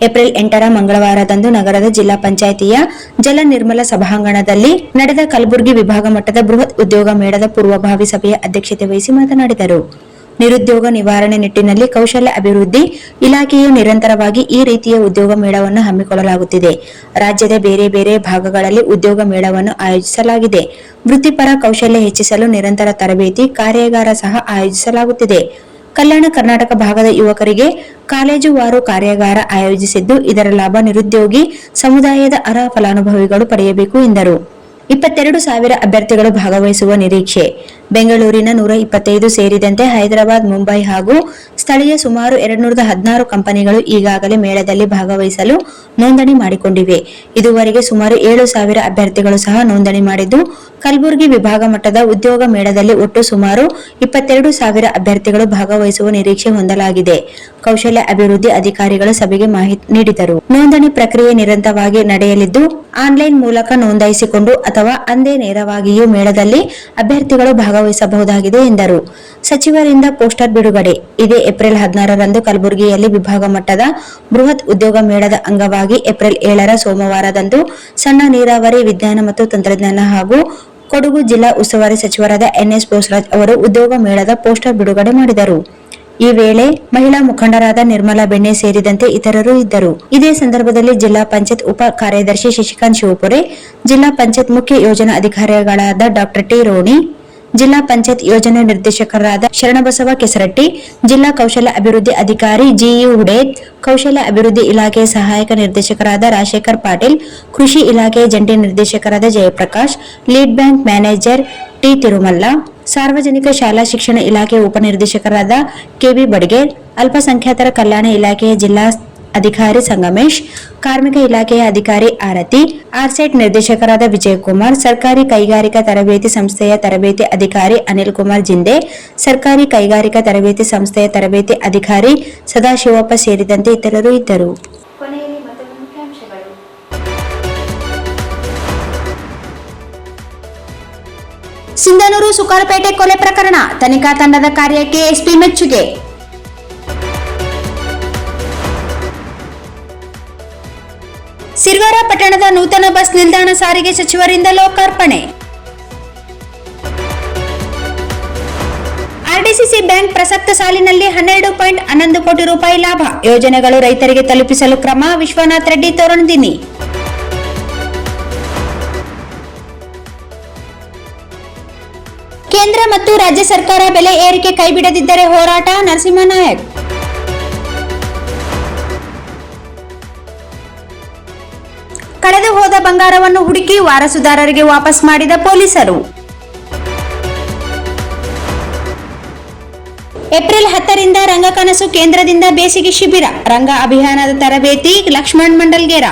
ಏಪ್ರಿಲ್ 8ರ ಮಂಗಳವಾರದಂದು ನಗರದ ಜಿಲ್ಲಾ ಪಂಚಾಯಿತಿಯ ಜಲ ನಿರ್ಮಲ ಸಭಾಂಗಣದಲ್ಲಿ ನಡೆದ ಕಲಬುರಗಿ ವಿಭಾಗ ಮಟ್ಟದ ಬೃಹತ್ ಉದ್ಯೋಗ ಮೇಳದ ಪೂರ್ವಭಾವಿ ಸಭೆಯ ಅಧ್ಯಕ್ಷತೆ ವಹಿಸಿ ಮಾತನಾಡಿದರು. ನಿರುದ್ಯೋಗ ನಿವಾರಣೆ ನಿಟ್ಟಿನಲ್ಲಿ ಕೌಶಲ್ಯ ಅಭಿವೃದ್ಧಿ ಇಲಾಖೆಯು ನಿರಂತರವಾಗಿ ಈ ರೀತಿಯ ಉದ್ಯೋಗ ಮೇಳವನ್ನು ಹಮ್ಮಿಕೊಳ್ಳಲಾಗುತ್ತಿದೆ. ರಾಜ್ಯದ ಬೇರೆ ಬೇರೆ ಭಾಗಗಳಲ್ಲಿ ಉದ್ಯೋಗ ಮೇಳವನ್ನು ಆಯೋಜಿಸಲಾಗಿದೆ. ವೃತ್ತಿಪರ ಕೌಶಲ್ಯ ಹೆಚ್ಚಿಸಲು ನಿರಂತರ ತರಬೇತಿ ಕಾರ್ಯಾಗಾರ ಸಹ ಆಯೋಜಿಸಲಾಗುತ್ತಿದೆ. ಕಲ್ಯಾಣ ಕರ್ನಾಟಕ ಭಾಗದ ಯುವಕರಿಗೆ ಕಾಲೇಜುವಾರು ಕಾರ್ಯಾಗಾರ ಆಯೋಜಿಸಿದ್ದು, ಇದರ ಲಾಭ ನಿರುದ್ಯೋಗಿ ಸಮುದಾಯದ ಅರ್ಹ ಫಲಾನುಭವಿಗಳು ಪಡೆಯಬೇಕು ಎಂದರು. 22,000 ಅಭ್ಯರ್ಥಿಗಳು ಭಾಗವಹಿಸುವ ನಿರೀಕ್ಷೆ. ಬೆಂಗಳೂರಿನ 125 ಸೇರಿದಂತೆ ಹೈದರಾಬಾದ್, ಮುಂಬೈ ಹಾಗೂ ಸ್ಥಳೀಯ ಸುಮಾರು 216 ಕಂಪನಿಗಳು ಈಗಾಗಲೇ ಮೇಳದಲ್ಲಿ ಭಾಗವಹಿಸಲು ನೋಂದಣಿ ಮಾಡಿಕೊಂಡಿವೆ. ಇದುವರೆಗೆ ಸುಮಾರು 7,000 ಅಭ್ಯರ್ಥಿಗಳು ಸಹ ನೋಂದಣಿ ಮಾಡಿದ್ದು, ಕಲಬುರಗಿ ವಿಭಾಗ ಮಟ್ಟದ ಉದ್ಯೋಗ ಮೇಳದಲ್ಲಿ ಒಟ್ಟು ಸುಮಾರು 22,000 ಅಭ್ಯರ್ಥಿಗಳು ಭಾಗವಹಿಸುವ ನಿರೀಕ್ಷೆ ಹೊಂದಲಾಗಿದೆ. ಕೌಶಲ್ಯ ಅಭಿವೃದ್ಧಿ ಅಧಿಕಾರಿಗಳು ಸಭೆಗೆ ಮಾಹಿತಿ ನೀಡಿದರು. ನೋಂದಣಿ ಪ್ರಕ್ರಿಯೆ ನಿರಂತರವಾಗಿ ನಡೆಯಲಿದ್ದು, ಆನ್ಲೈನ್ ಮೂಲಕ ನೋಂದಾಯಿಸಿಕೊಂಡು ಅಥವಾ ಅಂದೇ ನೇರವಾಗಿಯೂ ಮೇಳದಲ್ಲಿ ಅಭ್ಯರ್ಥಿಗಳು ಭಾಗವಹಿಸಬಹುದಾಗಿದೆ ಎಂದರು. ಸಚಿವರಿಂದ ಪೋಸ್ಟರ್ ಬಿಡುಗಡೆ. ಇದೇ ಏಪ್ರಿಲ್ 16ರಂದು ಕಲಬುರಗಿಯಲ್ಲಿ ವಿಭಾಗ ಮಟ್ಟದ ಬೃಹತ್ ಉದ್ಯೋಗ ಮೇಳದ ಅಂಗವಾಗಿ ಏಪ್ರಿಲ್ 7ರ ಸೋಮವಾರದಂದು ಸಣ್ಣ ನೀರಾವರಿ, ವಿಜ್ಞಾನ ಮತ್ತು ತಂತ್ರಜ್ಞಾನ ಹಾಗೂ ಕೊಡಗು ಜಿಲ್ಲಾ ಉಸ್ತುವಾರಿ ಸಚಿವರಾದ ಎನ್ಎಸ್ ಬೋಸರಾಜ್ ಅವರು ಉದ್ಯೋಗ ಮೇಳದ ಪೋಸ್ಟರ್ ಬಿಡುಗಡೆ ಮಾಡಿದರು. ಈ ವೇಳೆ ಮಹಿಳಾ ಮುಖಂಡರಾದ ನಿರ್ಮಲಾ ಬೆಣ್ಣೆ ಸೇರಿದಂತೆ ಇತರರು ಇದ್ದರು. ಇದೇ ಸಂದರ್ಭದಲ್ಲಿ ಜಿಲ್ಲಾ ಪಂಚಾಯತ್ ಉಪ ಕಾರ್ಯದರ್ಶಿ ಶಶಿಕಾಂತ್ ಶಿವಪುರೆ, ಜಿಲ್ಲಾ ಪಂಚಾಯತ್ ಮುಖ್ಯ ಯೋಜನಾ ಅಧಿಕಾರಿಗಳಾದ ಡಾಕ್ಟರ್ ಟಿ ರೋಣಿ, ಜಿಲ್ಲಾ ಪಂಚಾಯತ್ ಯೋಜನಾ ನಿರ್ದೇಶಕರಾದ ಶರಣಬಸವ ಕೆಸರಟ್ಟಿ, ಜಿಲ್ಲಾ ಕೌಶಲ್ಯ ಅಭಿವೃದ್ಧಿ ಅಧಿಕಾರಿ ಜಿಯು ಹುಡೇದ್, ಕೌಶಲ್ಯ ಅಭಿವೃದ್ಧಿ ಇಲಾಖೆಯ ಸಹಾಯಕ ನಿರ್ದೇಶಕರಾದ ರಾಜಶೇಖರ್ ಪಾಟೀಲ್, ಕೃಷಿ ಇಲಾಖೆಯ ಜಂಟಿ ನಿರ್ದೇಶಕರಾದ Jayaprakash, lead bank manager T Tirumalla, ಸಾರ್ವಜನಿಕ ಶಾಲಾ ಶಿಕ್ಷಣ ಇಲಾಖೆಯ ಉಪನಿರ್ದೇಶಕರಾದ ಕೆಬಿ ಬಡ್ಗೇರ್, ಅಲ್ಪಸಂಖ್ಯಾತರ ಕಲ್ಯಾಣ ಇಲಾಖೆಯ ಜಿಲ್ಲಾ ಅಧಿಕಾರಿ ಸಂಗಮೇಶ್, ಕಾರ್ಮಿಕ ಇಲಾಖೆಯ ಅಧಿಕಾರಿ ಆರತಿ, ಆರ್ಸೆಟ್ ನಿರ್ದೇಶಕರಾದ ವಿಜಯಕುಮಾರ್, ಸರ್ಕಾರಿ ಕೈಗಾರಿಕಾ ತರಬೇತಿ ಸಂಸ್ಥೆಯ ತರಬೇತಿ ಅಧಿಕಾರಿ ಅನಿಲ್ ಕುಮಾರ್ ಜಿಂದೆ, ಸರ್ಕಾರಿ ಕೈಗಾರಿಕಾ ತರಬೇತಿ ಸಂಸ್ಥೆಯ ತರಬೇತಿ ಅಧಿಕಾರಿ ಸದಾಶಿವಪ್ಪ ಸೇರಿದಂತೆ ಇತರರು ಇದ್ದರು. ಕೊನೆಯಲ್ಲಿ ಮತ್ತೊಮ್ಮೆ ಮುಖ್ಯಾಂಶಗಳು. ಸಿಂಧನೂರು ಸುಕಾಲ್ಪೇಟೆ ಕೊಲೆ ಪ್ರಕರಣ ತನಿಖಾ ತಂಡದ ಕಾರ್ಯಕ್ಕೆ ಎಸ್ಪಿ ಮೆಚ್ಚುಗೆ. ಸಿರ್ಗಾರ ಪಟ್ಟಣದ ನೂತನ ಬಸ್ ನಿಲ್ದಾಣ ಸಾರಿಗೆ ಸಚಿವರಿಂದ ಲೋಕಾರ್ಪಣೆ. ಆರ್ಡಿಸಿಸಿ ಬ್ಯಾಂಕ್ ಪ್ರಸಕ್ತ ಸಾಲಿನಲ್ಲಿ 12.11 ಕೋಟಿ ರೂಪಾಯಿ ಲಾಭ. ಯೋಜನೆಗಳು ರೈತರಿಗೆ ತಲುಪಿಸಲು ಕ್ರಮ. ವಿಶ್ವನಾಥ್ ರೆಡ್ಡಿ ತೋರಣದಿನಿ. ಕೇಂದ್ರ ಮತ್ತು ರಾಜ್ಯ ಸರ್ಕಾರ ಬೆಲೆ ಏರಿಕೆ ಕೈಬಿಡದಿದ್ದರೆ ಹೋರಾಟ. ನರಸಿಂಹನಾಯಕ್. ಕಳೆದು ಹೋದ ಬಂಗಾರವನ್ನು ಹುಡುಕಿ ವಾರಸುದಾರರಿಗೆ ವಾಪಸ್ ಮಾಡಿದ ಪೊಲೀಸರು. ಏಪ್ರಿಲ್ 10ರಿಂದ ರಂಗಕನಸು ಕೇಂದ್ರದಿಂದ ಬೇಸಿಗೆ ಶಿಬಿರ. ರಂಗ ಅಭಿಯಾನದ ತರಬೇತಿ. ಲಕ್ಷ್ಮಣ್ ಮಂಡಲ್ಗೇರ.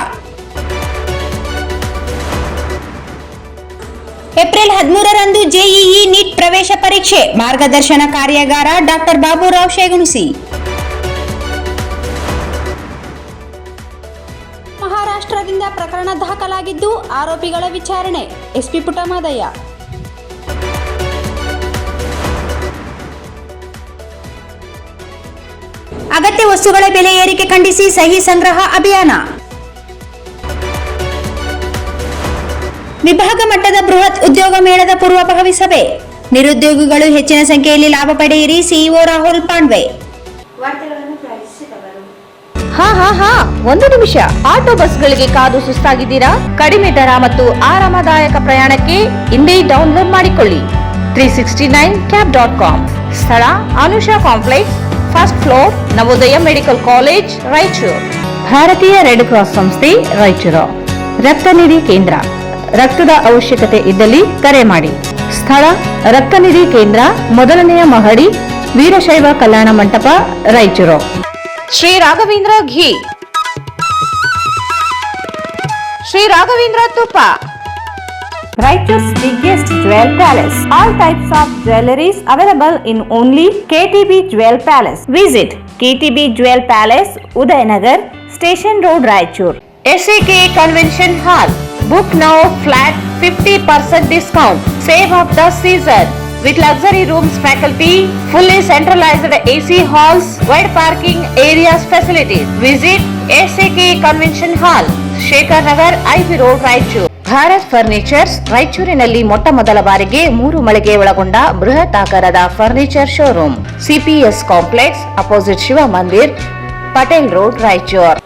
ಏಪ್ರಿಲ್ 13ರಂದು ಜೆಇಇ ನೀಟ್ ಪ್ರವೇಶ ಪರೀಕ್ಷೆ. ಮಾರ್ಗದರ್ಶನ ಕಾರ್ಯಾಗಾರ ಡಾಕ್ಟರ್ ಬಾಬುರಾವ್ ಶೇಗುಣಿಸಿ. ಮಹಾರಾಷ್ಟ್ರದಿಂದ ಪ್ರಕರಣ ದಾಖಲಾಗಿದ್ದು, ಆರೋಪಿಗಳ ವಿಚಾರಣೆ. ಎಸ್ಪಿ ಪುಟ್ಟಮಾದಯ್ಯ. ಅಗತ್ಯ ವಸ್ತುಗಳ ಬೆಲೆ ಏರಿಕೆ ಖಂಡಿಸಿ ಸಹಿ ಸಂಗ್ರಹ ಅಭಿಯಾನ. ವಿಭಾಗ ಮಟ್ಟದ ಬೃಹತ್ ಉದ್ಯೋಗ ಮೇಳದ ಪೂರ್ವಭಾವಿ ಸಭೆ. ನಿರುದ್ಯೋಗಿಗಳು ಹೆಚ್ಚಿನ ಸಂಖ್ಯೆಯಲ್ಲಿ ಲಾಭ ಪಡೆಯಿರಿ. ಸಿಇಒ ರಾಹುಲ್ ಪಾಂಡ್ವೆ. ವಾರ್ತೆಗಳನ್ನು ಪ್ರಾರಂಭಿಸಿದವರು. ಹಾ ಒಂದು ನಿಮಿಷ. ಆಟೋ ಬಸ್ಗಳಿಗೆ ಕಾದು ಸುಸ್ತಾಗಿದ್ದೀರಾ? ಕಡಿಮೆ ದರ ಮತ್ತು ಆರಾಮದಾಯಕ ಪ್ರಯಾಣಕ್ಕೆ ಇಂದೇ ಡೌನ್ಲೋಡ್ ಮಾಡಿಕೊಳ್ಳಿ 369cab.com. ಸ್ಥಳ Anusha complex, first floor, Navodaya medical college, Raichur. ಭಾರತೀಯ ರೆಡ್ ಕ್ರಾಸ್ ಸಂಸ್ಥೆ, ರಾಯಚೂರು. ರಕ್ತನಿಧಿ ಕೇಂದ್ರ. ರಕ್ತದ ಅವಶ್ಯಕತೆ ಇದ್ದಲ್ಲಿ ಕರೆ ಮಾಡಿ. ಸ್ಥಳ ರಕ್ತನಿಧಿ ಕೇಂದ್ರ, ಮೊದಲನೆಯ ಮಹಡಿ, ವೀರಶೈವ ಕಲ್ಯಾಣ ಮಂಟಪ, ರಾಯಚೂರು. ಶ್ರೀ ರಾಘವೇಂದ್ರ ಘೀ, ಶ್ರೀ ರಾಘವೇಂದ್ರ ತುಪ್ಪ. Raichur's biggest jewel palace. All types of jewelries available in only KTB Jewel Palace. Visit KTB Jewel Palace, Udayanagar, Station Road, Raichur. SAK Convention Hall. Book now flat 50% discount. Save of the season. With luxury rooms, faculty, fully centralized AC halls, wide parking areas facilities. Visit SAK Convention Hall, Shekhar Nagar, IB Road, Raichur. Bharat furnitures ರಾಯಚೂರಿನಲ್ಲಿ ಮೊಟ್ಟ ಮೊದಲ ಬಾರಿಗೆ 3 ಮಳಿಗೆ ಒಳಗೊಂಡ ಬೃಹತ್ ಆಕಾರದ furniture showroom. CPS complex opposite Shiva Mandir, Patel road, Raichur.